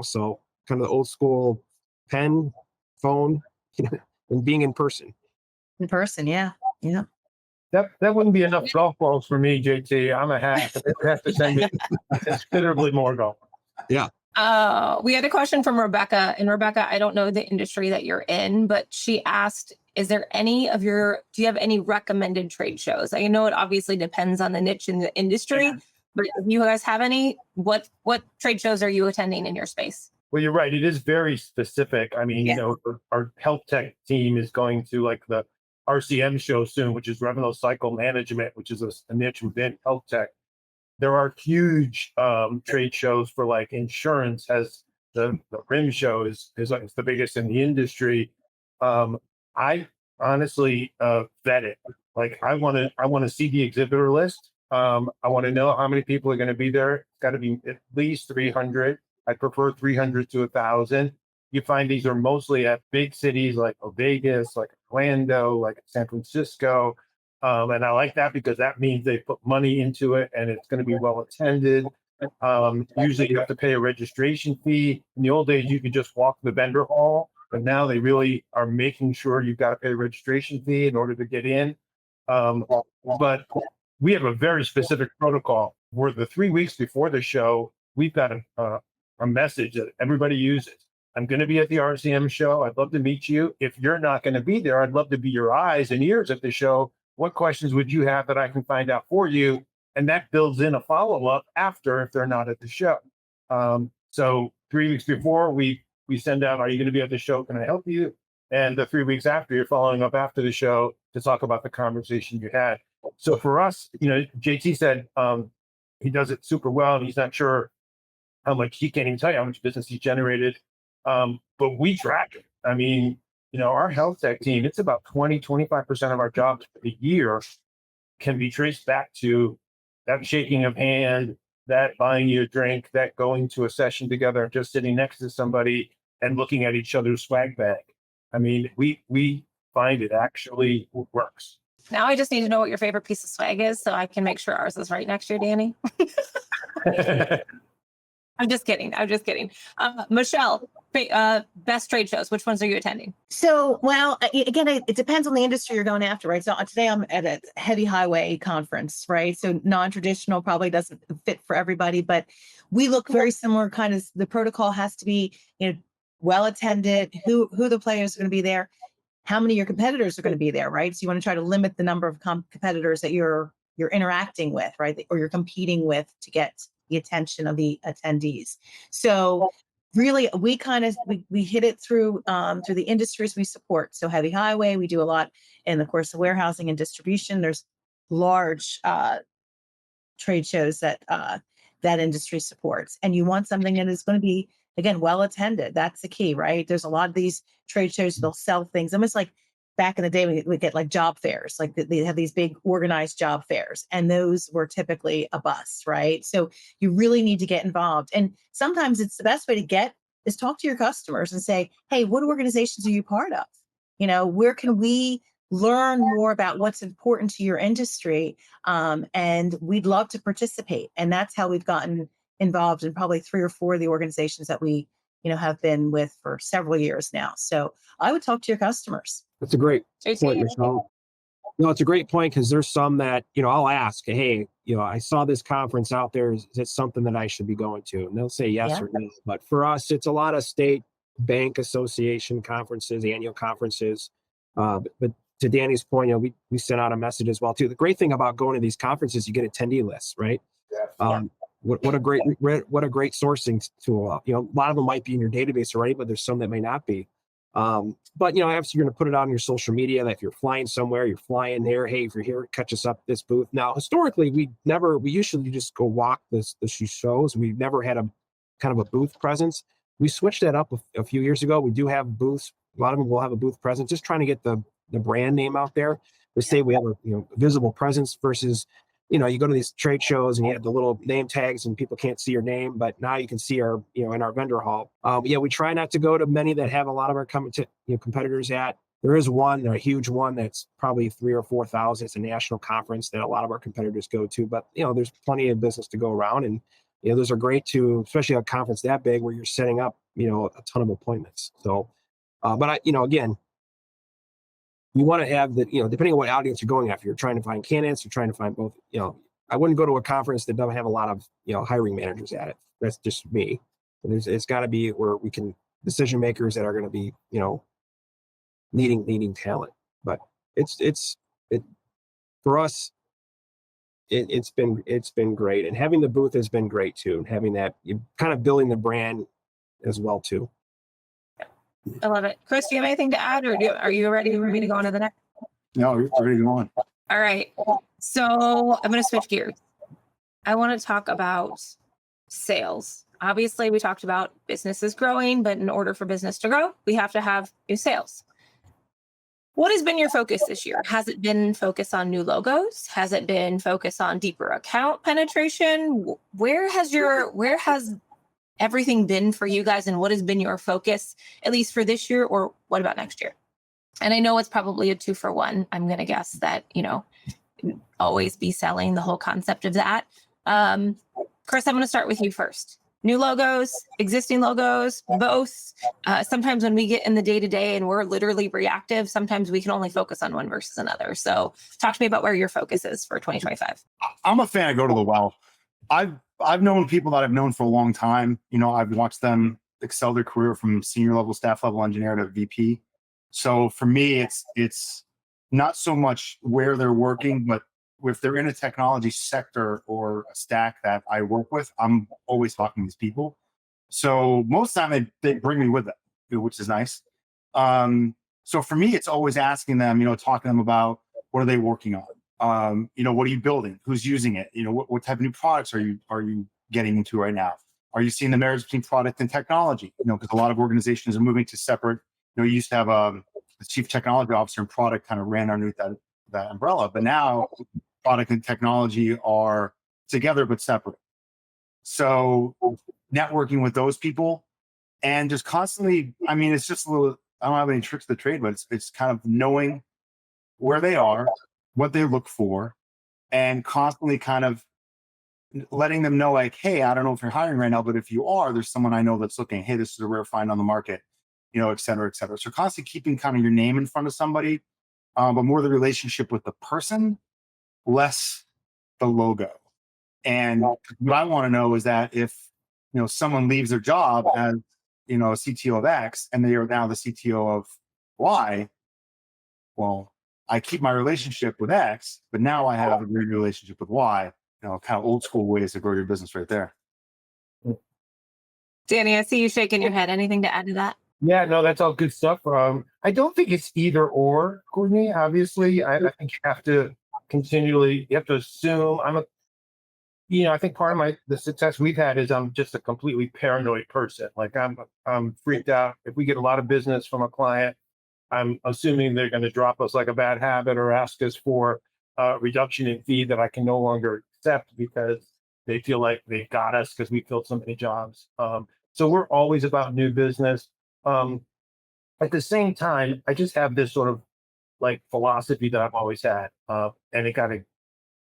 Speaker 5: so kind of the old school pen, phone, and being in person.
Speaker 3: In person, yeah.
Speaker 1: That wouldn't be enough golf balls for me, JT. I'm a hack. I have to send you considerably more golf.
Speaker 5: Yeah.
Speaker 2: We had a question from Rebecca. And Rebecca, I don't know the industry that you're in, but she asked, do you have any recommended trade shows? I know it obviously depends on the niche in the industry, but if you guys have any, what trade shows are you attending in your space?
Speaker 1: Well, you're right. It is very specific. I mean, our health tech team is going to like the RCM show soon, which is revenue cycle management, which is a niche within health tech. there are huge trade shows for like insurance. Has the RIM show is like it's the biggest in the industry. I honestly vet it. Like I want to see the exhibitor list. I want to know how many people are going to be there. It's got to be at least 300. I prefer 300 to 1,000. You find these are mostly at big cities like Vegas, like Orlando, like San Francisco. And I like that because that means they put money into it and it's going to be well attended. Usually you have to pay a registration fee. In the old days, you could just walk the vendor hall, but now they really are making sure you've got to pay a registration fee in order to get in. But we have a very specific protocol where the 3 weeks before the show, we've got a message that everybody uses. I'm going to be at the RCM show. I'd love to meet you. If you're not going to be there, I'd love to be your eyes and ears at the show. What questions would you have that I can find out for you? And that builds in a follow-up after if they're not at the show. So 3 weeks before, we send out, are you going to be at the show? Can I help you? And the 3 weeks after, you're following up after the show to talk about the conversation you had. So for us, JT said he does it super well, and he's not sure how much, he can't even tell you how much business he's generated. But we track it. I mean, our health tech team, it's about 25% of our jobs for the year can be traced back to that shaking of hand, that buying you a drink, that going to a session together, just sitting next to somebody and looking at each other's swag bag. I mean, we find it actually works.
Speaker 2: Now I just need to know what your favorite piece of swag is so I can make sure ours is right next year, Danny. I'm just kidding. Michele, best trade shows. Which ones are you attending?
Speaker 3: So, well, again, it depends on the industry you're going after, right? So today I'm at a heavy highway conference, right? So non-traditional probably doesn't fit for everybody, but we look very similar. Kind of the protocol has to be, well attended. Who the players are going to be there? How many of your competitors are going to be there, right? So you want to try to limit the number of competitors that you're interacting with, right? Or you're competing with to get the attention of the attendees. So really, we hit it through the industries we support. So heavy highway, we do a lot in the course of warehousing and distribution. There's large trade shows that that industry supports, and you want something that is going to be, again, well attended. That's the key, right? There's a lot of these trade shows, they'll sell things almost like back in the day, we get like job fairs, like they have these big organized job fairs, and those were typically a bust, right? So you really need to get involved. And sometimes it's the best way to get is talk to your customers and say, hey, what organizations are you part of? Where can we learn more about what's important to your industry? And we'd love to participate. And that's how we've gotten involved in probably 3 or 4 of the organizations that we, have been with for several years now. So I would talk to your customers.
Speaker 5: That's a great point, Michele. No, it's a great point because there's some that, I'll ask, hey, I saw this conference out there. Is it something that I should be going to? And they'll say yes or no. But for us, it's a lot of state bank association conferences, annual conferences. But to Danny's point, we sent out a message as well, too. The great thing about going to these conferences, you get attendee lists, right? What a great sourcing tool. A lot of them might be in your database already, but there's some that may not be. But obviously you're going to put it on your social media that if you're flying somewhere, you're flying there. Hey, if you're here, catch us up at this booth. Now, historically, we usually just go walk the shows. We've never had a kind of a booth presence. We switched that up a few years ago. We do have booths. A lot of them will have a booth presence, just trying to get the brand name out there. We say we have a visible presence versus, you go to these trade shows and you have the little name tags and people can't see your name, but now you can see our, in our vendor hall. We try not to go to many that have a lot of our competitors at. There is one, a huge one that's probably 3,000 or 4,000. It's a national conference that a lot of our competitors go to, but there's plenty of business to go around, and those are great too, especially a conference that big where you're setting up, a ton of appointments. So, but again, you want to have depending on what audience you're going after, you're trying to find candidates, you're trying to find both, I wouldn't go to a conference that doesn't have a lot of, hiring managers at it. That's just me. It's got to be where we can, decision makers that are going to be, needing talent. But for us, it's been great. And having the booth has been great too. And having that, you kind of building the brand as well too.
Speaker 2: I love it. Chris, do you have anything to add, or are you ready for me to go on to the next?
Speaker 4: No, you're ready to go on.
Speaker 2: All right. So I'm going to switch gears. I want to talk about sales. Obviously, we talked about business is growing, but in order for business to grow, we have to have new sales. What has been your focus this year? Has it been focus on new logos? Has it been focus on deeper account penetration? Where has everything been for you guys, and what has been your focus, at least for this year, or what about next year? And I know it's probably a 2-for-1. I'm going to guess that, always be selling, the whole concept of that. Chris, I'm going to start with you first. New logos, existing logos, both. Sometimes when we get in the day-to-day and we're literally reactive, sometimes we can only focus on one versus another. So talk to me about where your focus is for 2025.
Speaker 4: I'm a fan of go to the well. I've known people that I've known for a long time. I've watched them excel their career from senior level, staff level engineer to VP. So for me, it's not so much where they're working, but if they're in a technology sector or a stack that I work with, I'm always talking to these people. So most of the time they bring me with them, which is nice. So for me, it's always asking them, talking to them about what are they working on? What are you building? Who's using it? What type of new products are you getting into right now? Are you seeing the marriage between product and technology? Because a lot of organizations are moving to separate. You used to have the chief technology officer and product kind of ran underneath that umbrella, but now product and technology are together but separate. So networking with those people and just constantly, it's just a little, I don't have any tricks of the trade, but it's kind of knowing where they are, what they look for, and constantly kind of letting them know, like, hey, I don't know if you're hiring right now, but if you are, there's someone I know that's looking. Hey, this is a rare find on the market, et cetera, et cetera. So constantly keeping kind of your name in front of somebody, but more the relationship with the person, less the logo. And what I want to know is that if someone leaves their job as a CTO of X and they are now the CTO of Y, well, I keep my relationship with X, but now I have a great relationship with Y. Kind of old school ways to grow your business right there.
Speaker 2: Danny, I see you shaking your head. Anything to add to that?
Speaker 1: Yeah, no, that's all good stuff. I don't think it's either or, Kortney. Obviously, I think you have to assume I think part of the success we've had is I'm just a completely paranoid person. Like I'm freaked out. If we get a lot of business from a client, I'm assuming they're going to drop us like a bad habit or ask us for a reduction in fee that I can no longer accept because they feel like they got us because we filled so many jobs. So we're always about new business. At the same time, I just have this sort of like philosophy that I've always had, and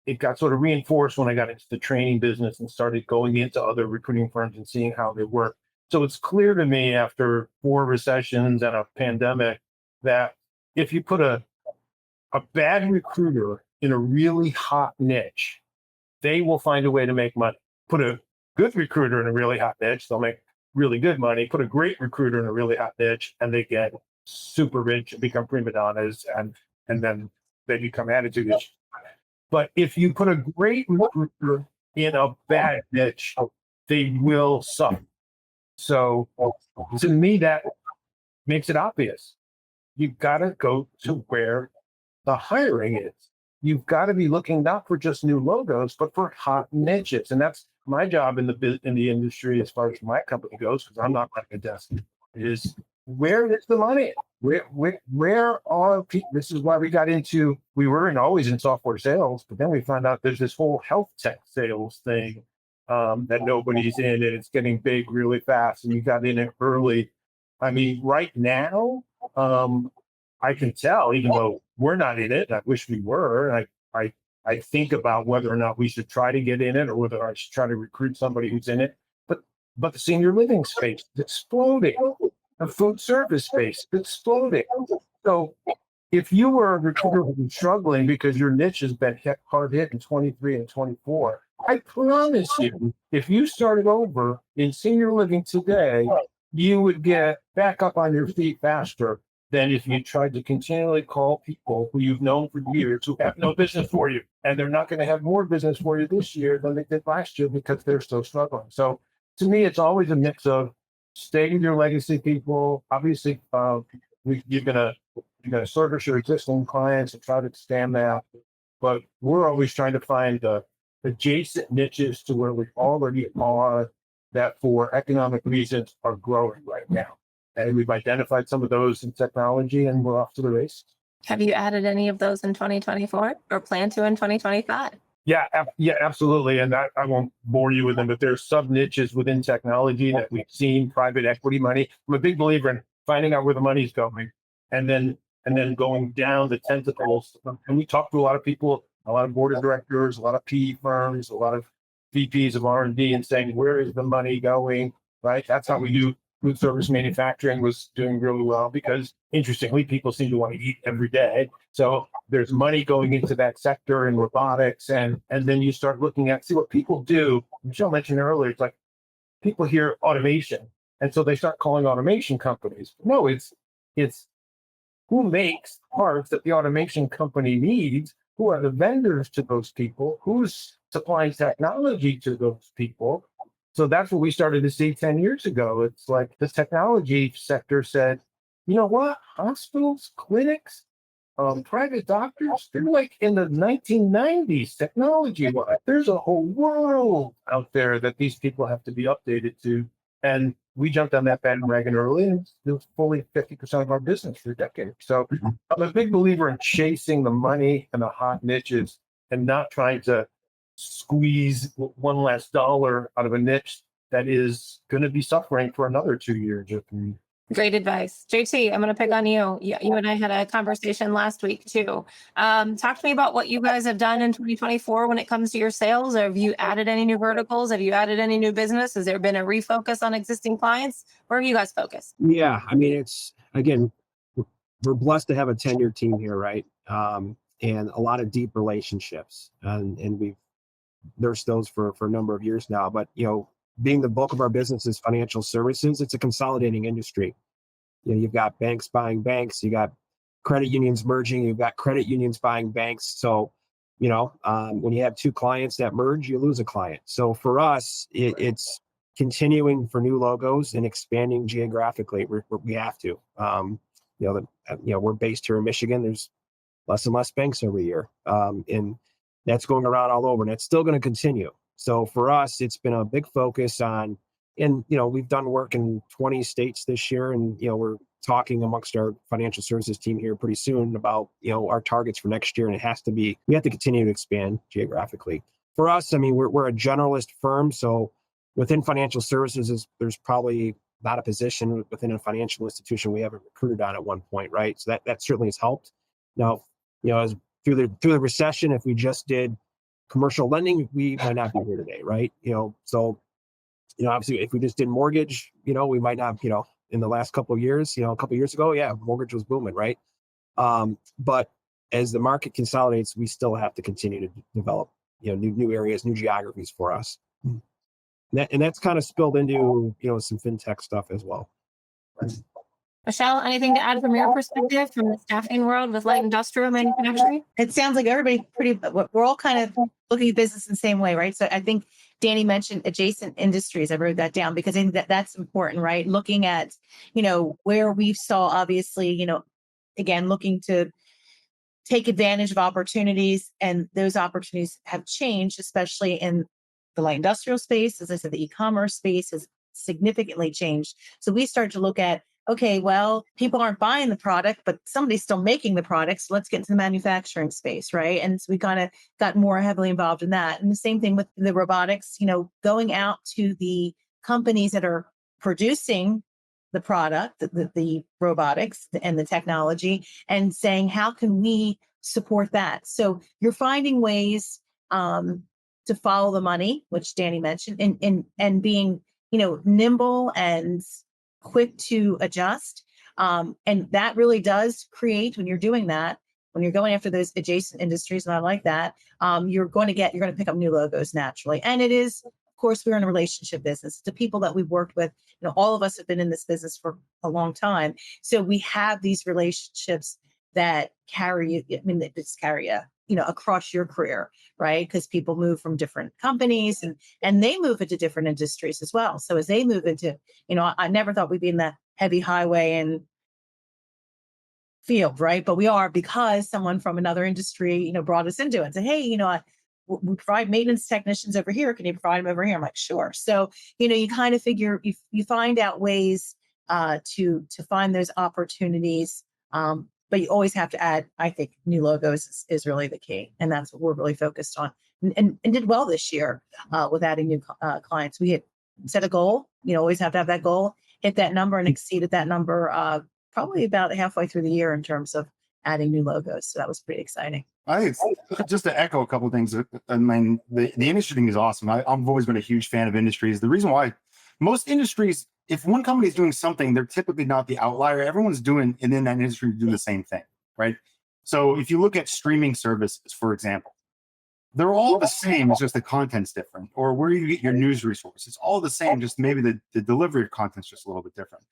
Speaker 1: it got sort of reinforced when I got into the training business and started going into other recruiting firms and seeing how they work. So it's clear to me after 4 recessions and a pandemic that if you put a bad recruiter in a really hot niche, they will find a way to make money. Put a good recruiter in a really hot niche, they'll make really good money. Put a great recruiter in a really hot niche and they get super rich and become prima donnas and then they become attitude issues. But if you put a great recruiter in a bad niche, they will suffer. So to me, that makes it obvious. You've got to go to where the hiring is. You've got to be looking not for just new logos, but for hot niches. And that's my job in the industry as far as my company goes, because I'm not running a desk, is where is the money? Where are people? This is why we were always in software sales, but then we found out there's this whole health tech sales thing that nobody's in, and it's getting big really fast, and you got in it early. Right now, I can tell, even though we're not in it, I wish we were. I think about whether or not we should try to get in it or whether I should try to recruit somebody who's in it. But the senior living space is exploding. The food service space is exploding. So if you were a recruiter who was struggling because your niche has been hard hit in 23 and 24, I promise you, if you started over in senior living today, you would get back up on your feet faster than if you tried to continually call people who you've known for years who have no business for you. And they're not going to have more business for you this year than they did last year because they're still struggling. So to me, it's always a mix of stay with your legacy people. Obviously, you're gonna service your existing clients and try to expand that. But we're always trying to find the adjacent niches to where we already are that for economic reasons are growing right now. And we've identified some of those in technology and we're off to the race.
Speaker 2: Have you added any of those in 2024 or plan to in 2025?
Speaker 1: Yeah, absolutely. And I won't bore you with them, but there's sub niches within technology that we've seen private equity money. I'm a big believer in finding out where the money's going and then going down the tentacles. And we talk to a lot of people, a lot of board of directors, a lot of PE firms, a lot of VPs of R&D and saying, where is the money going? Right. That's how we do. Food service manufacturing was doing really well because interestingly, people seem to want to eat every day. So there's money going into that sector in robotics. And then you start looking at, see what people do. Michele mentioned earlier, it's like people hear automation. And so they start calling automation companies. No, it's who makes parts that the automation company needs, who are the vendors to those people, who's supplying technology to those people. So that's what we started to see 10 years ago. It's like the technology sector said, you know what, hospitals, clinics, private doctors, they're like in the 1990s technology-wise. There's a whole world out there that these people have to be updated to. And we jumped on that bandwagon early and it was fully 50% of our business for decades. So I'm a big believer in chasing the money and the hot niches and not trying to squeeze one last dollar out of a niche that is going to be suffering for another 2 years.
Speaker 2: Great advice. JT, I'm going to pick on you. You and I had a conversation last week too. Talk to me about what you guys have done in 2024 when it comes to your sales. Have you added any new verticals? Have you added any new business? Has there been a refocus on existing clients? Where have you guys focused?
Speaker 5: Yeah, I mean, it's, again, we're blessed to have a tenured team here, right? And a lot of deep relationships. And we've nursed those for a number of years now. But, being the bulk of our business is financial services, it's a consolidating industry. You've got banks buying banks, you got credit unions merging, you've got credit unions buying banks. So, when you have two clients that merge, you lose a client. So for us, it's continuing for new logos and expanding geographically. We have to. We're based here in Michigan. There's less and less banks every year, and that's going around all over, and it's still going to continue. So for us, it's been a big focus on, and we've done work in 20 states this year, and we're talking amongst our financial services team here pretty soon about our targets for next year, and we have to continue to expand geographically. For us, I mean, we're a generalist firm, so within financial services, there's probably not a position within a financial institution we haven't recruited on at one point, right? So that certainly has helped. Now, as through the recession, if we just did commercial lending, we might not be here today, right? So obviously, if we just did mortgage, we might not, in the last couple of years, a couple of years ago, yeah, mortgage was booming, right? But as the market consolidates, we still have to continue to develop, new areas, new geographies for us. And that's kind of spilled into, some fintech stuff as well.
Speaker 2: Michele, anything to add from your perspective from the staffing world with light industrial manufacturing?
Speaker 3: It sounds like everybody we're all kind of looking at business in the same way, right? So I think Danny mentioned adjacent industries. I wrote that down because I think that's important, right? Looking at, where we saw, obviously, again, looking to take advantage of opportunities, and those opportunities have changed, especially in the light industrial space. As I said, the e-commerce space has significantly changed. So we start to look at, okay, well, people aren't buying the product, but somebody's still making the product. So let's get into the manufacturing space, right? And so we kind of got more heavily involved in that. And the same thing with the robotics, going out to the companies that are producing the product, the robotics and the technology, and saying, how can we support that? So you're finding ways to follow the money, which Danny mentioned, and being, nimble and quick to adjust. And that really does create, when you're doing that, when you're going after those adjacent industries, and I like that, you're going to pick up new logos naturally. And it is, of course, we're in a relationship business. The people that we've worked with, all of us have been in this business for a long time. So we have these relationships that carry across your career, right? Because people move from different companies and they move into different industries as well. So as they move into, I never thought we'd be in the heavy highway and field, right? But we are, because someone from another industry, brought us into it and said, hey, we provide maintenance technicians over here. Can you provide them over here? I'm like, sure. So, you kind of figure you find out ways to find those opportunities. But you always have to add, I think, new logos is really the key. And that's what we're really focused on, and did well this year with adding new clients. We had set a goal, always have to have that goal, hit that number and exceeded that number probably about halfway through the year in terms of adding new logos. So that was pretty exciting.
Speaker 4: I just to echo a couple of things. I mean, the industry thing is awesome. I've always been a huge fan of industries. The reason why most industries, if one company is doing something, they're typically not the outlier. Everyone's doing, and in that industry, doing the same thing, right? So if you look at streaming services, for example, they're all the same. It's just the content's different, or where you get your news resources. It's all the same. Just maybe the delivery of content's just a little bit different.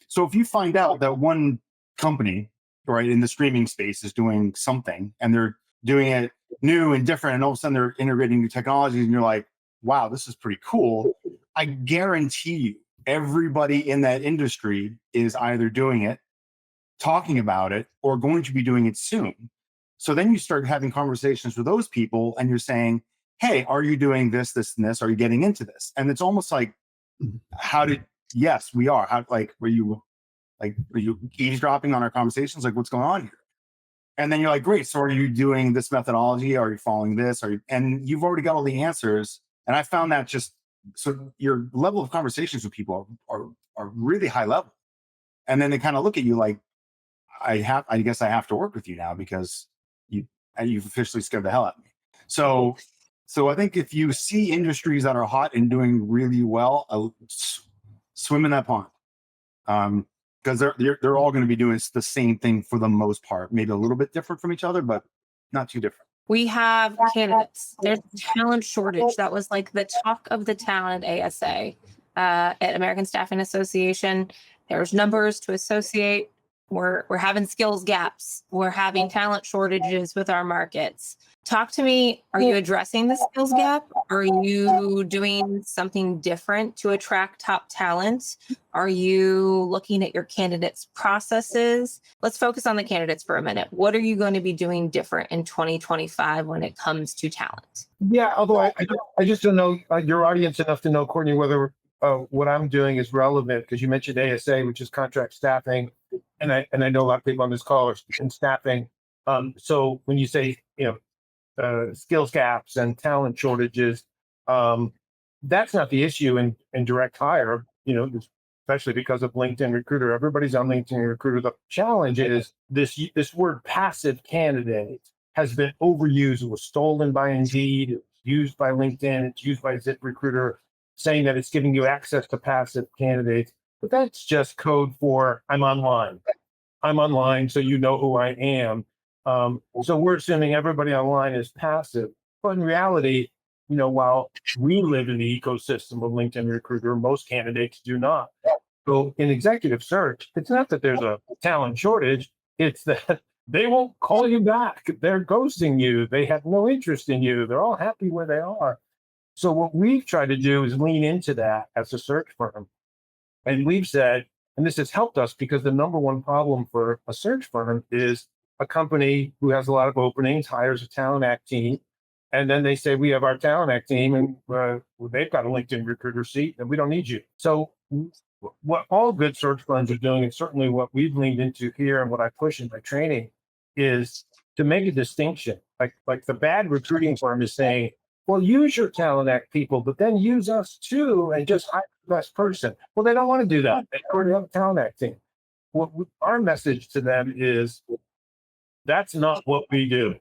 Speaker 4: So if you find out that one company, right, in the streaming space is doing something and they're doing it new and different, and all of a sudden they're integrating new technologies, and you're like, wow, this is pretty cool. I guarantee you, everybody in that industry is either doing it, talking about it, or going to be doing it soon. So then you start having conversations with those people and you're saying, hey, are you doing this, this, and this? Are you getting into this? And it's almost like, yes, we are. Were you eavesdropping on our conversations? Like, what's going on here? And then you're like, great. So are you doing this methodology? Are you following this? And you've already got all the answers. And I found that so your level of conversations with people are really high level. And then they kind of look at you like, I guess I have to work with you now because you've officially scared the hell out of me. So I think if you see industries that are hot and doing really well, swim in that pond. Because they're all going to be doing the same thing for the most part, maybe a little bit different from each other, but not too different.
Speaker 2: We have candidates. There's talent shortage. That was like the talk of the town at ASA, at American Staffing Association. There's numbers to associate. We're having skills gaps. We're having talent shortages with our markets. Talk to me. Are you addressing the skills gap? Are you doing something different to attract top talent? Are you looking at your candidates' processes? Let's focus on the candidates for a minute. What are you going to be doing different in 2025 when it comes to talent?
Speaker 1: Yeah, although I just don't know your audience enough to know, Kortney, whether what I'm doing is relevant, because you mentioned ASA, which is contract staffing, and I know a lot of people on this call are in staffing. So when you say skills gaps and talent shortages, that's not the issue in direct hire. Especially because of LinkedIn Recruiter. Everybody's on LinkedIn Recruiter. The challenge is this word passive candidate has been overused. It was stolen by Indeed. It was used by LinkedIn. It's used by ZipRecruiter, saying that it's giving you access to passive candidates. But that's just code for I'm online. I'm online, so you know who I am. So we're assuming everybody online is passive. But in reality, while we live in the ecosystem of LinkedIn Recruiter, most candidates do not. So in executive search, it's not that there's a talent shortage. It's that they won't call you back. They're ghosting you. They have no interest in you. They're all happy where they are. So what we've tried to do is lean into that as a search firm. And we've said, and this has helped us because the number one problem for a search firm is a company who has a lot of openings, hires a talent act team, and then they say, we have our talent act team and they've got a LinkedIn Recruiter seat and we don't need you. So what all good search firms are doing, and certainly what we've leaned into here and what I push in my training, is to make a distinction. Like the bad recruiting firm is saying, well, use your talent act people, but then use us too and just hire the best person. Well, they don't want to do that. They already have a talent act team. Our message to them is, that's not what we do.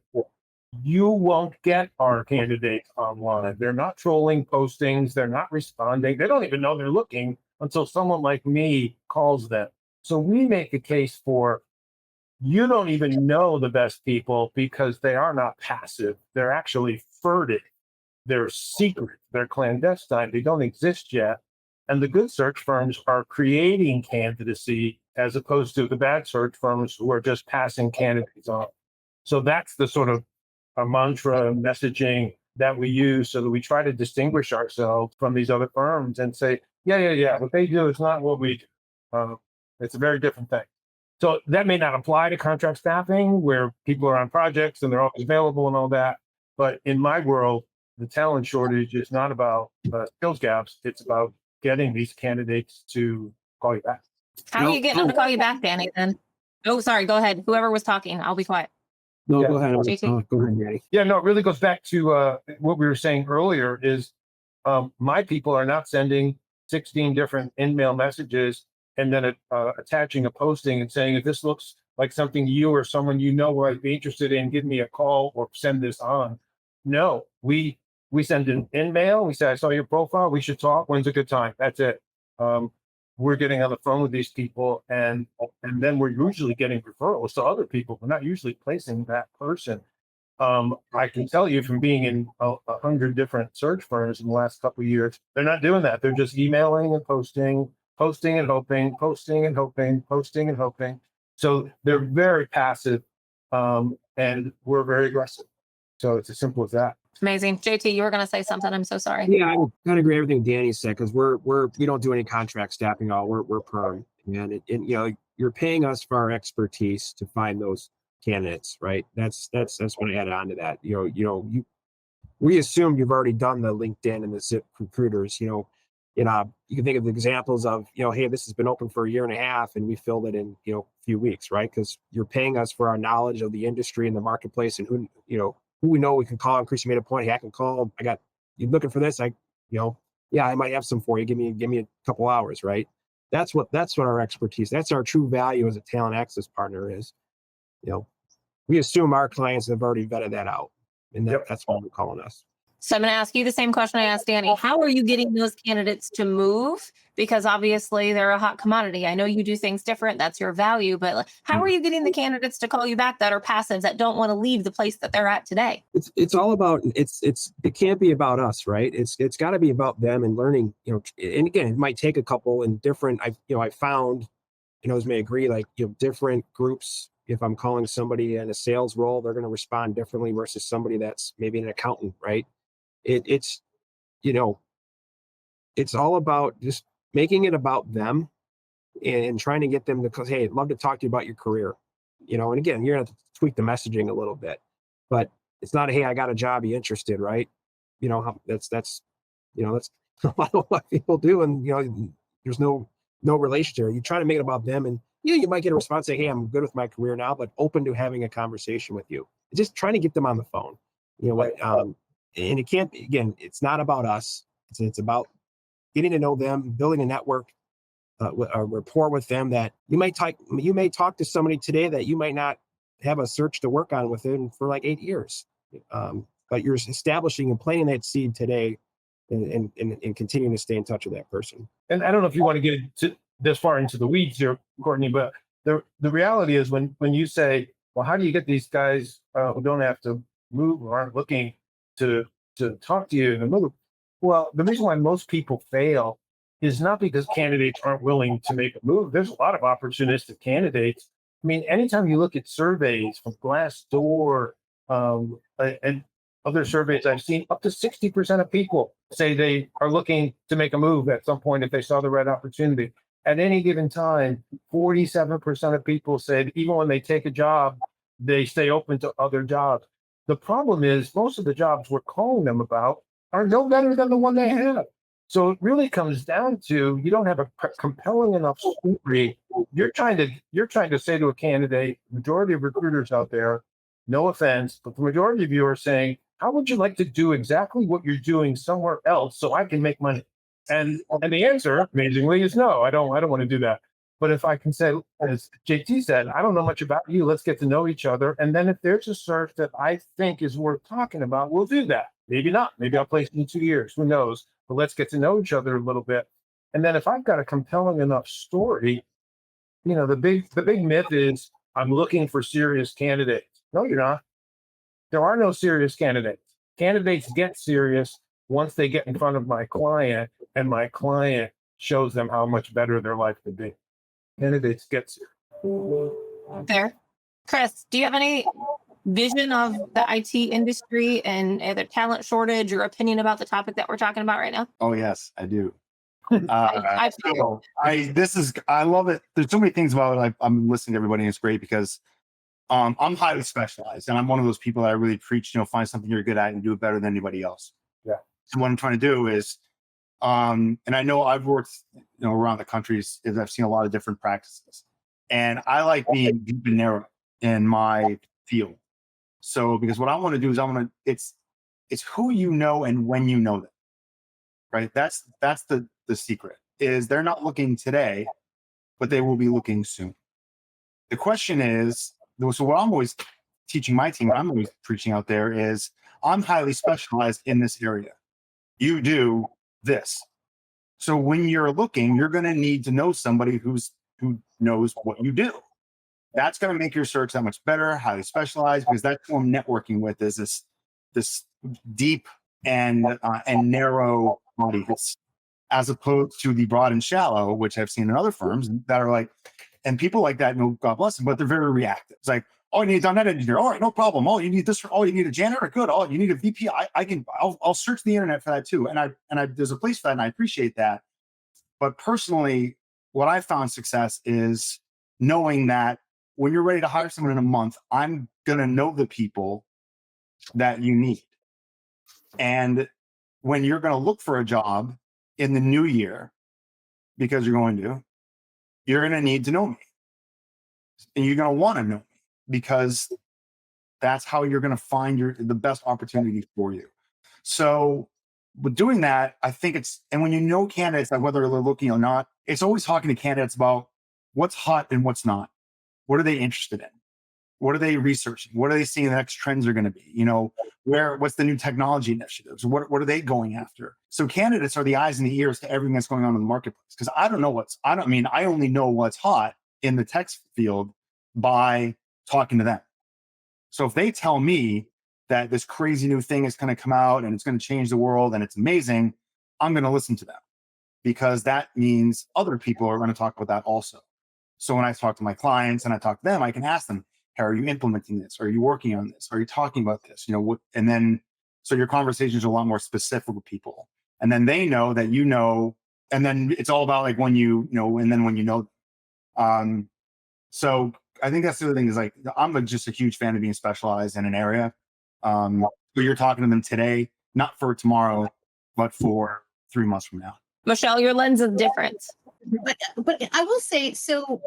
Speaker 1: You won't get our candidates online. They're not trolling postings. They're not responding. They don't even know they're looking until someone like me calls them. So we make a case for, you don't even know the best people because they are not passive. They're actually furtive. They're secret. They're clandestine. They don't exist yet. And the good search firms are creating candidacy as opposed to the bad search firms who are just passing candidates on. So that's the sort of a mantra messaging that we use, so that we try to distinguish ourselves from these other firms and say, yeah, what they do is not what we do. It's a very different thing. So that may not apply to contract staffing, where people are on projects and they're always available and all that. But in my world, the talent shortage is not about skills gaps. It's about getting these candidates to call you back.
Speaker 2: How are you getting them to call you back, Danny, then? Oh, sorry. Go ahead. Whoever was talking, I'll be quiet.
Speaker 5: No,
Speaker 1: Yeah.
Speaker 5: go ahead.
Speaker 2: JT?
Speaker 5: Go ahead, Danny.
Speaker 1: Yeah, no, it really goes back to what we were saying earlier is my people are not sending 16 different in-mail messages and then attaching a posting and saying, if this looks like something you or someone you know might be interested in, give me a call or send this on. No, we send an in-mail. We say, I saw your profile. We should talk. When's a good time? That's it. We're getting on the phone with these people, and then we're usually getting referrals to other people. We're not usually placing that person. I can tell you from being in 100 different search firms in the last couple of years, they're not doing that. They're just emailing and posting and hoping, posting and hoping, posting and hoping. So they're very passive, and we're very aggressive. So it's as simple as that.
Speaker 2: Amazing. JT, you were going to say something. I'm so sorry.
Speaker 5: Yeah, I kind of agree with everything Danny said, because we don't do any contract staffing at all. We're perm, and you know, you're paying us for our expertise to find those candidates, right? That's what I added on to that. We assume you've already done the LinkedIn and the Zip recruiters. You can think of the examples of, hey, this has been open for a year and a half and we filled it in, a few weeks, right? Because you're paying us for our knowledge of the industry and the marketplace and who we know we can call. And Chris, you made a point. Hey, I can call. You looking for this? I might have some for you. Give me a couple hours, right? That's what our expertise. That's our true value as a talent access partner is. We assume our clients have already vetted that out, and that's why they're calling us.
Speaker 2: So I'm going to ask you the same question I asked Danny. How are you getting those candidates to move? Because obviously they're a hot commodity. I know you do things different. That's your value. But how are you getting the candidates to call you back that are passive, that don't want to leave the place that they're at today?
Speaker 5: It's all about, it can't be about us, right? It's got to be about them and learning, and again, it might take a couple and different, I found, others may agree, different groups. If I'm calling somebody in a sales role, they're going to respond differently versus somebody that's maybe an accountant, right? It's all about just making it about them and trying to get them to, hey, I'd love to talk to you about your career, and again, you're going to have to tweak the messaging a little bit, but it's not, hey, I got a job, you interested, right? That's a lot of what people do. And, there's no relationship. You try to make it about them, and you might get a response saying, hey, I'm good with my career now, but open to having a conversation with you. Just trying to get them on the phone, and it can't, again, it's not about us. It's about getting to know them, building a network, a rapport with them that you may talk to somebody today that you might not have a search to work on within for 8 years. But you're establishing and planting that seed today and continuing to stay in touch with that person.
Speaker 1: And I don't know if you want to get this far into the weeds here, Kortney, but the reality is when you say, well, how do you get these guys who don't have to move or aren't looking to talk to you in the move? Well, the reason why most people fail is not because candidates aren't willing to make a move. There's a lot of opportunistic candidates. I mean, anytime you look at surveys from Glassdoor and other surveys I've seen, up to 60% of people say they are looking to make a move at some point if they saw the right opportunity. At any given time, 47% of people said even when they take a job, they stay open to other jobs. The problem is most of the jobs we're calling them about are no better than the one they have. So it really comes down to you don't have a compelling enough story. You're trying to say to a candidate, majority of recruiters out there, no offense, but the majority of you are saying, how would you like to do exactly what you're doing somewhere else so I can make money? And the answer, amazingly, is no, I don't want to do that. But if I can say, as JT said, I don't know much about you, let's get to know each other. And then if there's a search that I think is worth talking about, we'll do that. Maybe not. Maybe I'll place it in 2 years. Who knows? But let's get to know each other a little bit. And then if I've got a compelling enough story, the big myth is I'm looking for serious candidates. No, you're not. There are no serious candidates. Candidates get serious once they get in front of my client and my client shows them how much better their life could be. Candidates get serious.
Speaker 2: Fair. Chris, do you have any vision of the IT industry and either talent shortage or opinion about the topic that we're talking about right now?
Speaker 4: Oh yes, I do.
Speaker 2: I
Speaker 4: love it. There's so many things about it. I'm listening to everybody, and it's great because I'm highly specialized, and I'm one of those people that I really preach, find something you're good at and do it better than anybody else. what I'm trying to do is, and I know I've worked, around the countries, is I've seen a lot of different practices, and I like being deep and narrow in my field. So, because what I want to do is it's who you know and when you know them, right? That's the secret, is they're not looking today, but they will be looking soon. The question is, so what I'm always teaching my team, what I'm always preaching out there is, I'm highly specialized in this area. You do this. So when you're looking, you're going to need to know somebody who knows what you do. That's going to make your search that much better, highly specialized, because that's who I'm networking with, is this deep and narrow audience, as opposed to the broad and shallow, which I've seen in other firms that are like, and people like that, God bless them, but they're very reactive. It's like, oh, you need a .NET engineer. All right, no problem. Oh, you need this. Oh, you need a janitor. Good. Oh, you need a VP. I'll search the internet for that too. And there's a place for that, and I appreciate that. But personally, what I found success is knowing that when you're ready to hire someone in a month, I'm gonna know the people that you need. And when you're gonna look for a job in the new year, because you're gonna need to know me, and you're gonna want to know me, because that's how you're going to find the best opportunity for you. So with doing that, I think and when you know candidates, like whether they're looking or not, it's always talking to candidates about what's hot and what's not. What are they interested in? What are they researching? What are they seeing the next trends are going to be? What's the new technology initiatives? What are they going after? So candidates are the eyes and the ears to everything that's going on in the marketplace. Because I only know what's hot in the tech field by talking to them. So if they tell me that this crazy new thing is going to come out and it's going to change the world and it's amazing, I'm going to listen to them, because that means other people are going to talk about that also. So when I talk to my clients and I talk to them, I can ask them, how are you implementing this? Are you working on this? Are you talking about this? And then, so your conversations are a lot more specific with people. And then they know that and then it's all about like when and then when you know them. So I think that's the other thing, is like, I'm just a huge fan of being specialized in an area. But you're talking to them today, not for tomorrow, but for 3 months from now.
Speaker 2: Michele, your lens is different.
Speaker 3: But I will say, so,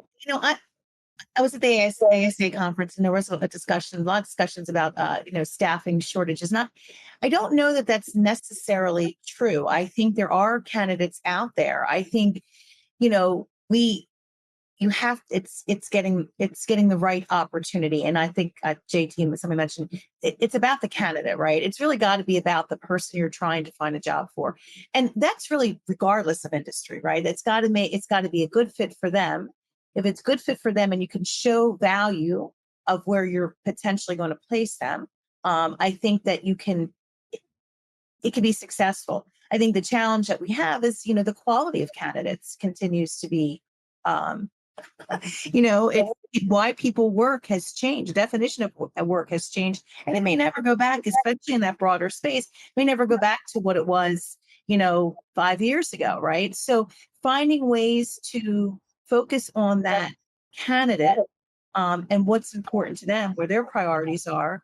Speaker 3: I was at the ASA conference, and there was a lot of discussions about, staffing shortages. I don't know that that's necessarily true. I think there are candidates out there. I think, it's getting the right opportunity. And I think JT, somebody mentioned, it's about the candidate, right? It's really got to be about the person you're trying to find a job for. And that's really regardless of industry, right? It's got to be a good fit for them. If it's good fit for them and you can show value of where you're potentially going to place them, I think that it can be successful. I think the challenge that we have is, the quality of candidates continues to be, why people work has changed. The definition of work has changed, and it may never go back, especially in that broader space. It may never go back to what it was, 5 years ago, right? So finding ways to focus on that candidate and what's important to them, where their priorities are,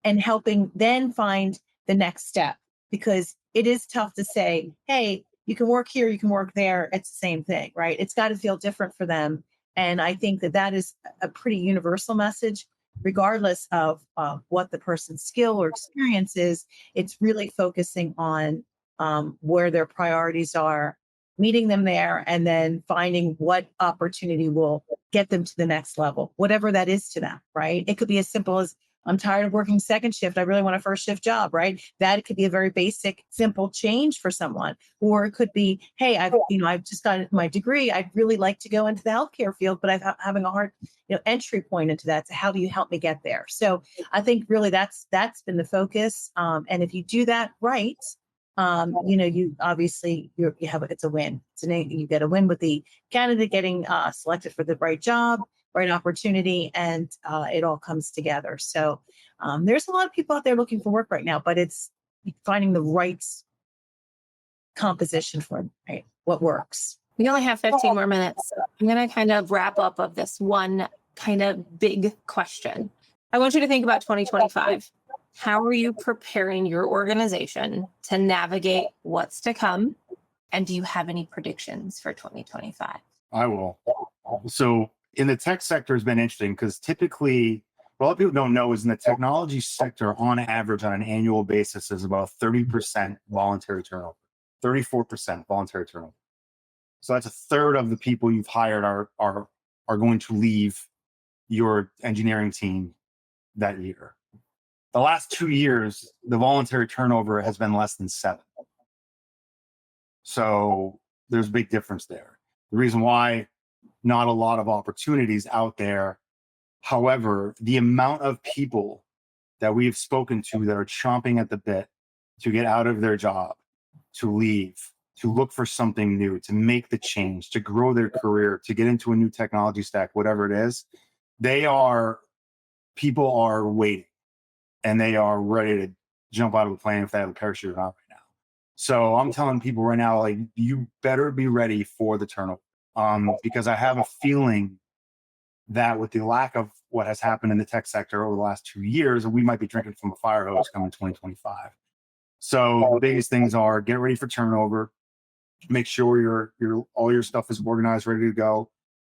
Speaker 3: and helping then find the next step, because it is tough to say, hey, you can work here, you can work there. It's the same thing, right? It's got to feel different for them. And I think that is a pretty universal message, regardless of what the person's skill or experience is. It's really focusing on where their priorities are, meeting them there, and then finding what opportunity will get them to the next level, whatever that is to them, right? It could be as simple as, I'm tired of working second shift. I really want a first shift job, right? That could be a very basic, simple change for someone. Or it could be, hey, I've just got my degree. I'd really like to go into the healthcare field, but I'm having a hard, entry point into that. So how do you help me get there? So I think really that's been the focus. And if you do that right, you obviously it's a win. You get a win with the candidate getting selected for the right job, right opportunity, and it all comes together. So there's a lot of people out there looking for work right now, but it's finding the right composition for them, right? What works.
Speaker 2: We only have 15 more minutes. I'm going to kind of wrap up of this one kind of big question. I want you to think about 2025. how are you preparing your organization to navigate what's to come? And do you have any predictions for 2025?
Speaker 4: I will. So in the tech sector has been interesting because typically, what a lot of people don't know is in the technology sector, on average, on an annual basis, is about 30% voluntary turnover, 34% voluntary turnover. So that's a third of the people you've hired are going to leave your engineering team that year. The last 2 years, the voluntary turnover has been less than 7. So there's a big difference there. The reason why not a lot of opportunities out there. However, the amount of people that we've spoken to that are chomping at the bit to get out of their job, to leave, to look for something new, to make the change, to grow their career, to get into a new technology stack, whatever it is, people are waiting and they are ready to jump out of the plane if they have a parachute or not right now. So I'm telling people right now, like, you better be ready for the turnover. Because I have a feeling that with the lack of what has happened in the tech sector over the last 2 years, we might be drinking from a fire hose coming 2025. So the biggest things are get ready for turnover, make sure your all your stuff is organized, ready to go.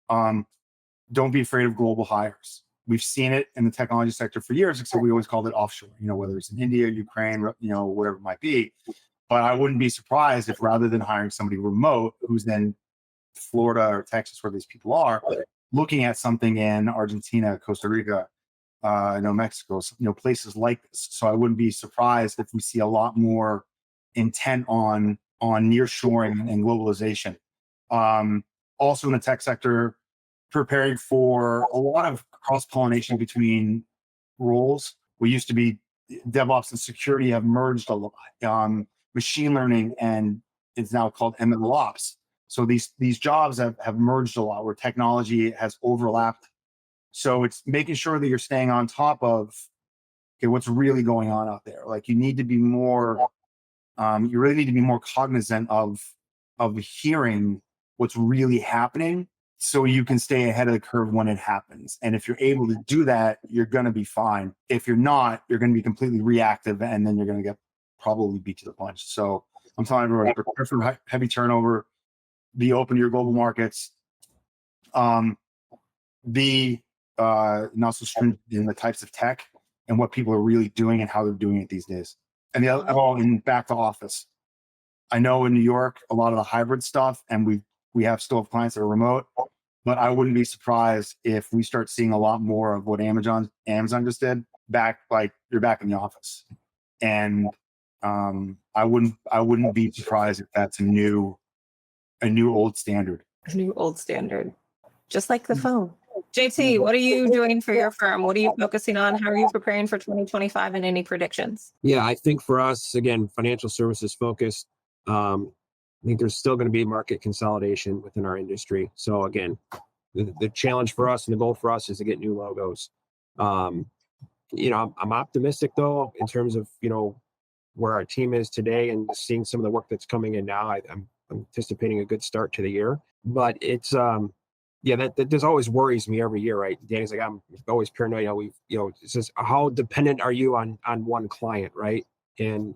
Speaker 4: Don't be afraid of global hires. We've seen it in the technology sector for years, except we always called it offshore, whether it's in India, Ukraine, whatever it might be. But I wouldn't be surprised if rather than hiring somebody remote, who's then Florida or Texas, where these people are, looking at something in Argentina, Costa Rica, Mexico, places like this. So I wouldn't be surprised if we see a lot more intent on nearshoring and globalization. Also in the tech sector, preparing for a lot of cross-pollination between roles. We used to be DevOps and security have merged a lot. Machine learning, and it's now called ML Ops. So these jobs have merged a lot where technology has overlapped. So it's making sure that you're staying on top of what's really going on out there. Like you need to be more, you really need to be more cognizant of hearing what's really happening so you can stay ahead of the curve when it happens. And if you're able to do that, you're going to be fine. If you're not, you're going to be completely reactive and then you're going to get probably beat to the punch. So I'm telling everybody, prepare for heavy turnover. Be open to your global markets. Be not so stringent in the types of tech and what people are really doing and how they're doing it these days. And the other, in back to office. I know in New York, a lot of the hybrid stuff, and we still have clients that are remote, but I wouldn't be surprised if we start seeing a lot more of what Amazon just did. You're back in the office, and I wouldn't be surprised if that's a new old standard.
Speaker 2: A new old standard, just like the phone. JT, what are you doing for your firm? What are you focusing on? How are you preparing for 2025 and any predictions?
Speaker 5: Yeah, I think for us, again, financial services focused, I think there's still going to be market consolidation within our industry. So again, the challenge for us and the goal for us is to get new logos. I'm optimistic though, in terms of, where our team is today and seeing some of the work that's coming in now. I'm anticipating a good start to the year, but it's, that just always worries me every year, right? Danny's like, I'm always paranoid. It says, how dependent are you on one client, right? And,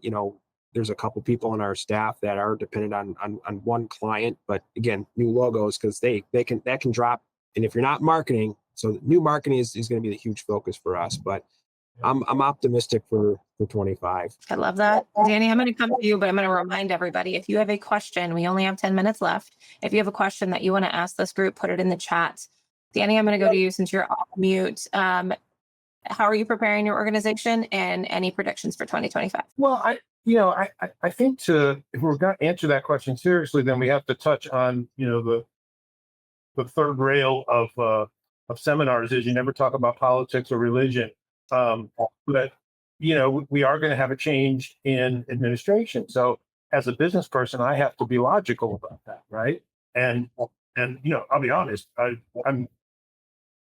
Speaker 5: there's a couple people on our staff that are dependent on one client, but again, new logos, because that can drop. And if you're not marketing, so new marketing is going to be the huge focus for us, but I'm optimistic for 25.
Speaker 2: I love that. Danny, I'm going to come to you, but I'm going to remind everybody, if you have a question, we only have 10 minutes left. If you have a question that you want to ask this group, put it in the chat. Danny, I'm going to go to you since you're off mute. How are you preparing your organization and any predictions for 2025?
Speaker 1: Well, I think if we're going to answer that question seriously, then we have to touch on, the third rail of seminars is you never talk about politics or religion. But we are going to have a change in administration. So as a business person, I have to be logical about that, right? And I'll be honest, I'm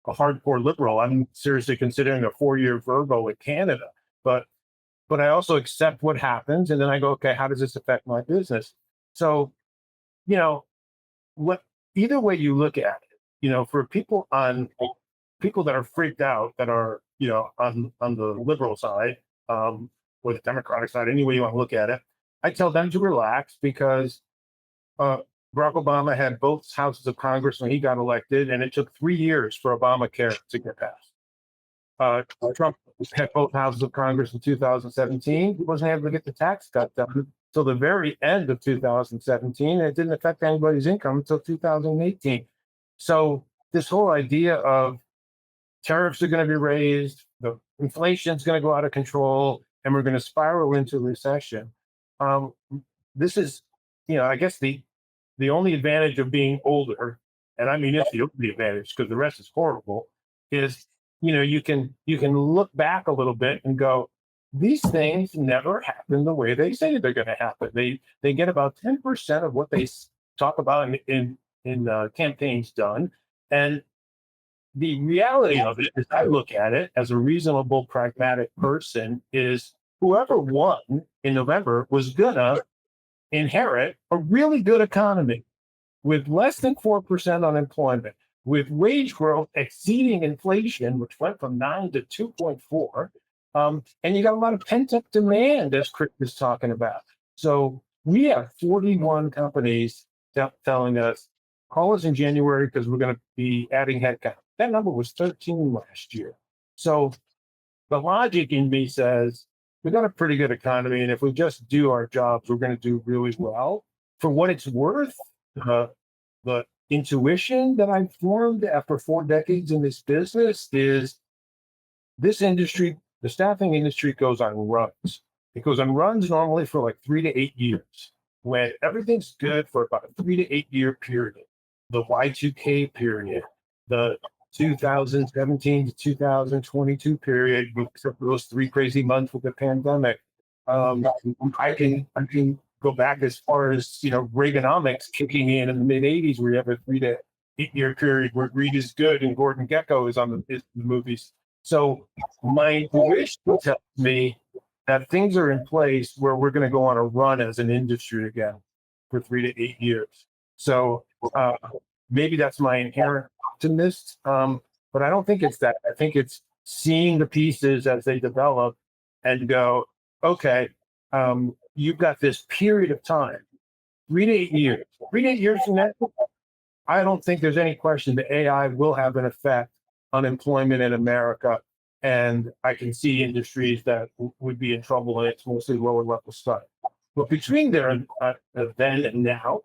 Speaker 1: a hardcore liberal. I'm seriously considering a 4-year Virgo in Canada, but I also accept what happens, and then I go, okay, how does this affect my business? So, either way you look at it, for people that are freaked out, that are on the liberal side, or the Democratic side, any way you want to look at it. I tell them to relax because Barack Obama had both houses of Congress when he got elected, and it took 3 years for Obamacare to get passed. Trump had both houses of Congress in 2017. He wasn't able to get the tax cut done till the very end of 2017, and it didn't affect anybody's income until 2018. So this whole idea of tariffs are going to be raised, the inflation is going to go out of control, and we're going to spiral into recession. This is, I guess the only advantage of being older, and I mean it's the only advantage because the rest is horrible, is you can look back a little bit and go, these things never happen the way they say they're going to happen. They get about 10% of what they talk about in campaigns done, and the reality of it, as I look at it as a reasonable, pragmatic person, is whoever won in November was gonna inherit a really good economy with less than 4% unemployment, with wage growth exceeding inflation, which went from 9 to 2.4. And you got a lot of pent-up demand, as Chris was talking about. So we have 41 companies telling us, call us in January because we're going to be adding headcount. That number was 13 last year. So the logic in me says, we've got a pretty good economy, and if we just do our jobs, we're going to do really well. For what it's worth, the intuition that I've formed after 4 decades in this business is this industry, the staffing industry, goes on runs. It goes on runs normally for like 3 to 8 years, when everything's good for about a 3 to 8 year period. The Y2K period, the 2017 to 2022 period, except for those 3 crazy months with the pandemic. I can go back as far as Reaganomics kicking in the mid 80s, where you have a 3 to 8 year period where greed is good and Gordon Gekko is on the movies. So my intuition tells me that things are in place where we're going to go on a run as an industry again for 3 to 8 years. So maybe that's my inherent optimist, but I don't think it's that. I think it's seeing the pieces as they develop and go, okay, you've got this period of time, 3 to 8 years. 3 to 8 years from that, I don't think there's any question that AI will have an effect on employment in America. And I can see industries that would be in trouble, and it's mostly lower level stuff. But between there and then and now,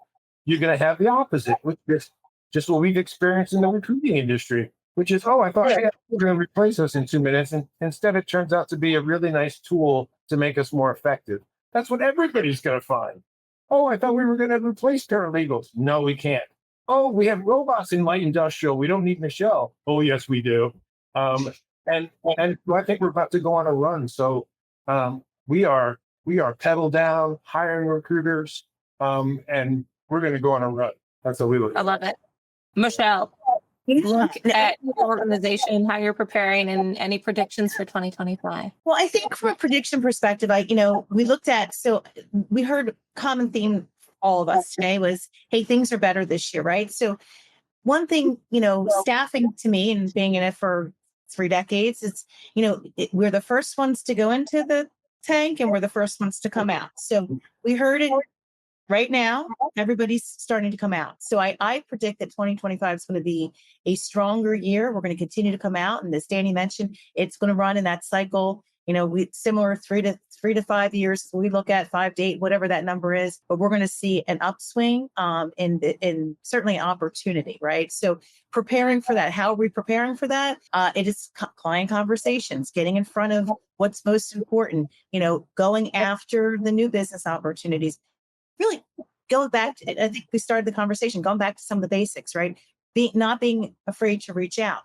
Speaker 1: you're going to have the opposite, which is just what we've experienced in the recruiting industry, which is, I thought AI was going to replace us in 2 minutes. And instead, it turns out to be a really nice tool to make us more effective. That's what everybody's going to find. I thought we were going to replace paralegals. No, we can't. We have robots in light industrial. We don't need Michele. Oh, yes, we do. And I think we're about to go on a run. So we are pedal down, hiring recruiters, and we're going to go on a run. That's what we look at.
Speaker 2: I love it. Michele, look at your organization, how you're preparing, and any predictions for 2025.
Speaker 3: Well, I think from a prediction perspective, we looked at, so we heard common theme, all of us today was, hey, things are better this year, right? So one thing, staffing to me, and being in it for 3 decades, it's, we're the first ones to go into the tank and we're the first ones to come out. So we heard it right now, everybody's starting to come out. So I predict that 2025 is going to be a stronger year. We're going to continue to come out. And as Danny mentioned, it's going to run in that cycle, we similar 3 to 5 years. We look at 5 to 8, whatever that number is, but we're going to see an upswing in certainly opportunity, right? So preparing for that, how are we preparing for that? It is client conversations, getting in front of what's most important, going after the new business opportunities. Really going back to, I think we started the conversation, going back to some of the basics, right? Not being afraid to reach out.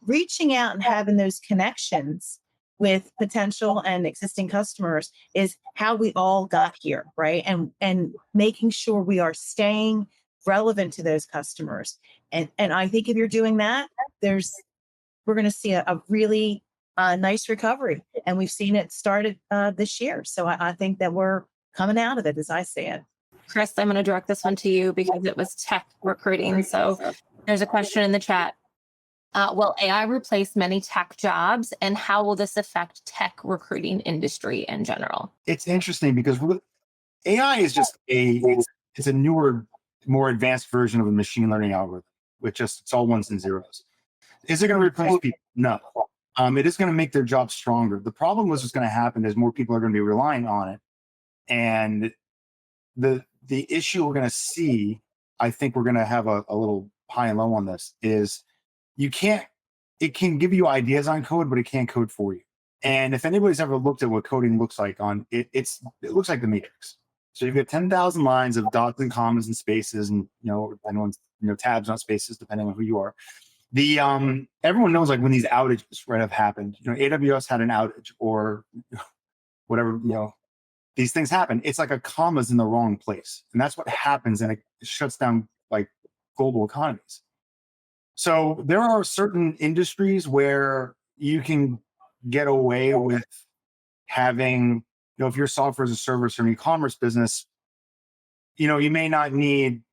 Speaker 3: Reaching out and having those connections with potential and existing customers is how we all got here, right? And making sure we are staying relevant to those customers. And I think if you're doing that, we're going to see a really nice recovery. And we've seen it started this year. So I think that we're coming out of it, as I see it.
Speaker 2: Chris, I'm going to direct this one to you because it was tech recruiting. So there's a question in the chat. Will AI replace many tech jobs, and how will this affect tech recruiting industry in general?
Speaker 4: It's interesting because AI is just it's a newer, more advanced version of a machine learning algorithm, it's all ones and zeros. Is it going to replace people? No. It is going to make their job stronger. The problem was what's going to happen is more people are going to be relying on it. And the issue we're going to see, I think we're going to have a little high and low on this, is it can give you ideas on code, but it can't code for you. And if anybody's ever looked at what coding looks like on it, it looks like the Matrix. So you've got 10,000 lines of dots and commas and spaces, and tabs, not spaces, depending on who you are. Everyone knows like when these outages have happened. AWS had an outage or whatever. These things happen. It's like a comma's in the wrong place, and that's what happens, and it shuts down like global economies. So there are certain industries where you can get away with having, if you're software as a service or an e-commerce business, you may not need,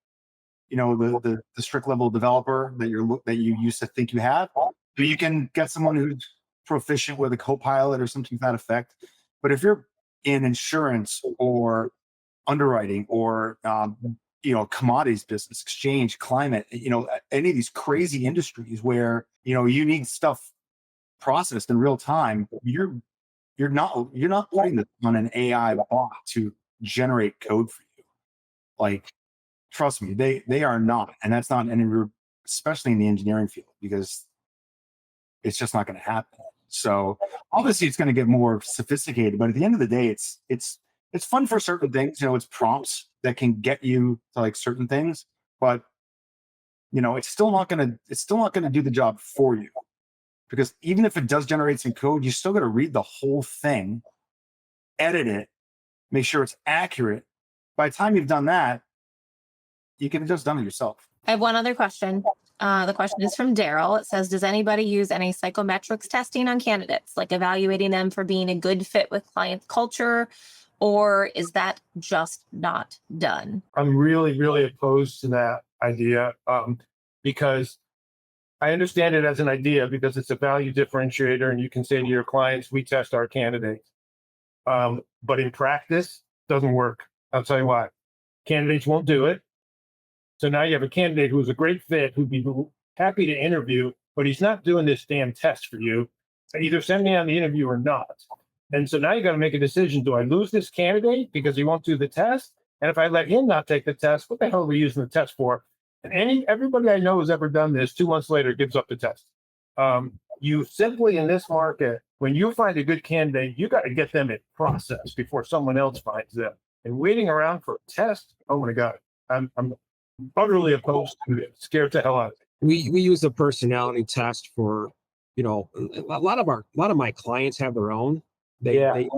Speaker 4: the strict level developer that you used to think you have, but you can get someone who's proficient with a Copilot or something to that effect. But if you're in insurance or underwriting or commodities business, exchange, climate, any of these crazy industries where you need stuff processed in real time, you're not putting this on an AI bot to generate code for you. Like, trust me, they are not, and that's not especially in the engineering field, because it's just not going to happen. So obviously it's going to get more sophisticated, but at the end of the day, it's fun for certain things. It's prompts that can get you to like certain things, but it's still not going to do the job for you, because even if it does generate some code, you still got to read the whole thing, edit it, make sure it's accurate. By the time you've done that, you can have just done it yourself.
Speaker 2: I have one other question. The question is from Daryl. It says, does anybody use any psychometrics testing on candidates, like evaluating them for being a good fit with client culture, or is that just not done?
Speaker 1: I'm really, really opposed to that idea, because I understand it as an idea because it's a value differentiator, and you can say to your clients, we test our candidates. But in practice, it doesn't work. I'll tell you why. Candidates won't do it. So now you have a candidate who's a great fit, who'd be happy to interview, but he's not doing this damn test for you. Either send me on the interview or not. And so now you got to make a decision. Do I lose this candidate because he won't do the test? And if I let him not take the test, what the hell are we using the test for? And everybody I know who's ever done this, 2 months later, gives up the test. You simply, in this market, when you find a good candidate, you got to get them in process before someone else finds them. And waiting around for a test, oh my God, I'm utterly opposed to it. Scared the hell out of it.
Speaker 5: We use a personality test for, a lot of my clients have their own. We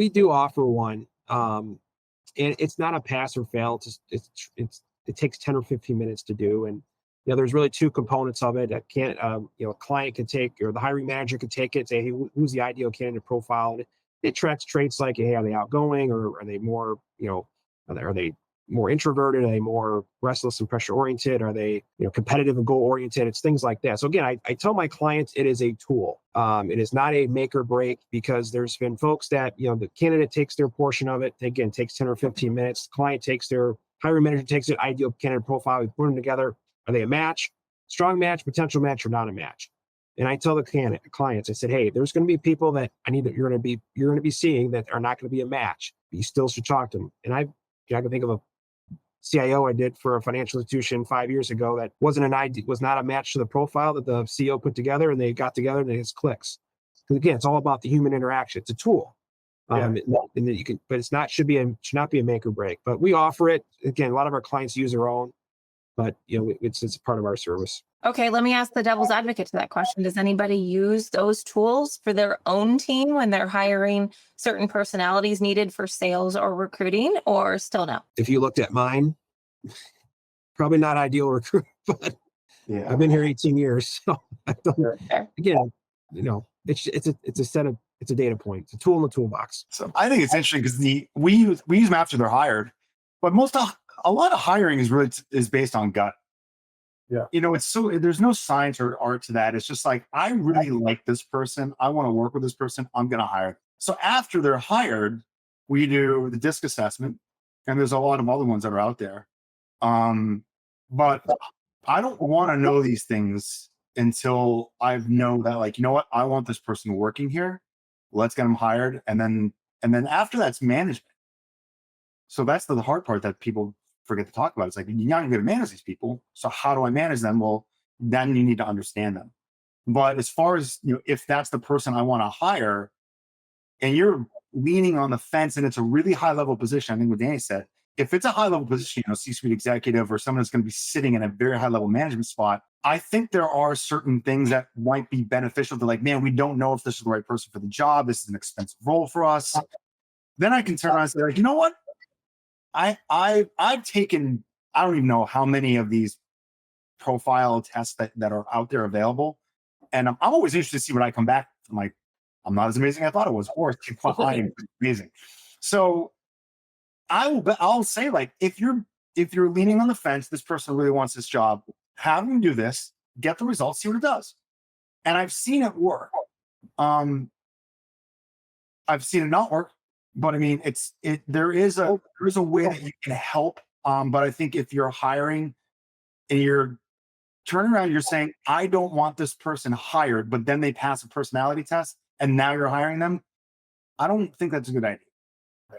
Speaker 5: do offer one. And it's not a pass or fail. It takes 10 or 15 minutes to do. And there's really two components of it. A client can take, or the hiring manager can take it, say, hey, who's the ideal candidate profile? And it tracks traits like, hey, are they outgoing, or are they more, are they more introverted? Are they more restless and pressure oriented? Are they, competitive and goal oriented? It's things like that. So again, I tell my clients it is a tool. It is not a make or break, because there's been folks that, the candidate takes their portion of it. Again, takes 10 or 15 minutes. The client takes their, hiring manager takes it, ideal candidate profile. We put them together. Are they a match, strong match, potential match, or not a match? And I tell the clients, I said, hey, there's going to be people that you're going to be seeing that are not going to be a match. But you still should talk to them. And I can think of a CIO I did for a financial institution 5 years ago that was not a match to the profile that the CEO put together, and they got together and it just clicks. Because again, it's all about the human interaction. It's a tool. And then you can, but should not be a make or break. But we offer it. Again, a lot of our clients use their own, but it's part of our service.
Speaker 2: Okay, let me ask the devil's advocate to that question. Does anybody use those tools for their own team when they're hiring certain personalities needed for sales or recruiting, or still no?
Speaker 5: If you looked at mine, probably not ideal recruit, but I've been here 18 years. So I don't, again, it's a data point. It's a tool in the toolbox.
Speaker 4: So I think it's interesting because we use them after they're hired, but a lot of hiring is based on gut. there's no science or art to that. It's just like, I really like this person. I want to work with this person. I'm going to hire them. So after they're hired, we do the DISC assessment, and there's a lot of other ones that are out there. But I don't want to know these things until I know that, like, you know what, I want this person working here. Let's get them hired. And then after that's management. So that's the hard part that people forget to talk about. It's like, you're not going to manage these people. So how do I manage them? Well, then you need to understand them. But as far as, if that's the person I want to hire and you're leaning on the fence and it's a really high level position, I think what Danny said, if it's a high level position, C-suite executive or someone that's going to be sitting in a very high level management spot, I think there are certain things that might be beneficial to, like, man, we don't know if this is the right person for the job. This is an expensive role for us. Then I can turn around and say, like, you know what? I've taken, I don't even know how many of these profile tests that are out there available. And I'm always interested to see what I come back. I'm like, I'm not as amazing as I thought it was, or I am amazing. So I'll say, like, if you're leaning on the fence, this person really wants this job, have them do this, get the results, see what it does. And I've seen it work. I've seen it not work, but I mean, there is a way that you can help. But I think if you're hiring and you're turning around, you're saying, I don't want this person hired, but then they pass a personality test and now you're hiring them, I don't think that's a good idea.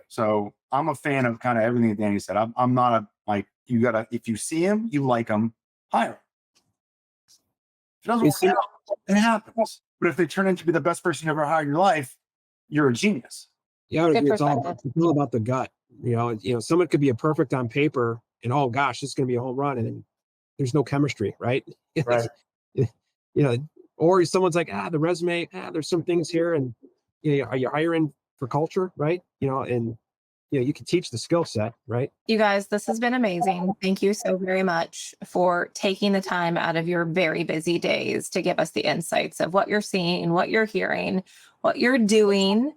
Speaker 4: So I'm a fan of kind of everything that Danny said. I'm not if you see him, you like him, hire him. If it doesn't work out, it happens. But if they turn into be the best person you ever hired in your life, you're a genius.
Speaker 5: Yeah, it's all about the gut. Someone could be a perfect on paper and, oh gosh, this is going to be a home run. And then there's no chemistry, right?
Speaker 1: Right.
Speaker 5: Or someone's like, the resume, there's some things here. And, are you hiring for culture, right? And you can teach the skill set, right?
Speaker 2: You guys, this has been amazing. Thank you so very much for taking the time out of your very busy days to give us the insights of what you're seeing, what you're hearing, what you're doing.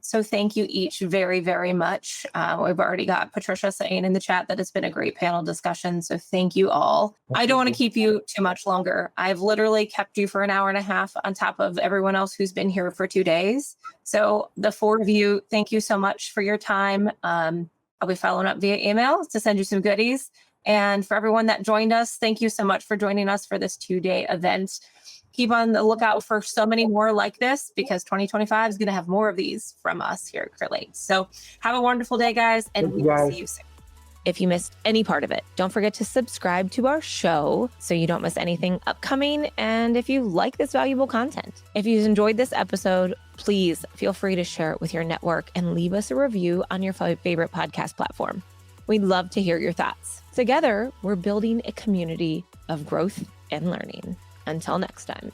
Speaker 2: So thank you each very, very much. We've already got Patricia saying in the chat that it's been a great panel discussion. So thank you all. I don't want to keep you too much longer. I've literally kept you for an hour and a half on top of everyone else who's been here for 2 days. So the 4 of you, thank you so much for your time. I'll be following up via email to send you some goodies. And for everyone that joined us, thank you so much for joining us for this 2-day event. Keep on the lookout for so many more like this, because 2025 is going to have more of these from us here at Clear Lake. So have a wonderful day, guys, and we will see you soon. If you missed any part of it, don't forget to subscribe to our show so you don't miss anything upcoming. And if you like this valuable content, if you enjoyed this episode, please feel free to share it with your network and leave us a review on your favorite podcast platform. We'd love to hear your thoughts. Together, we're building a community of growth and learning. Until next time.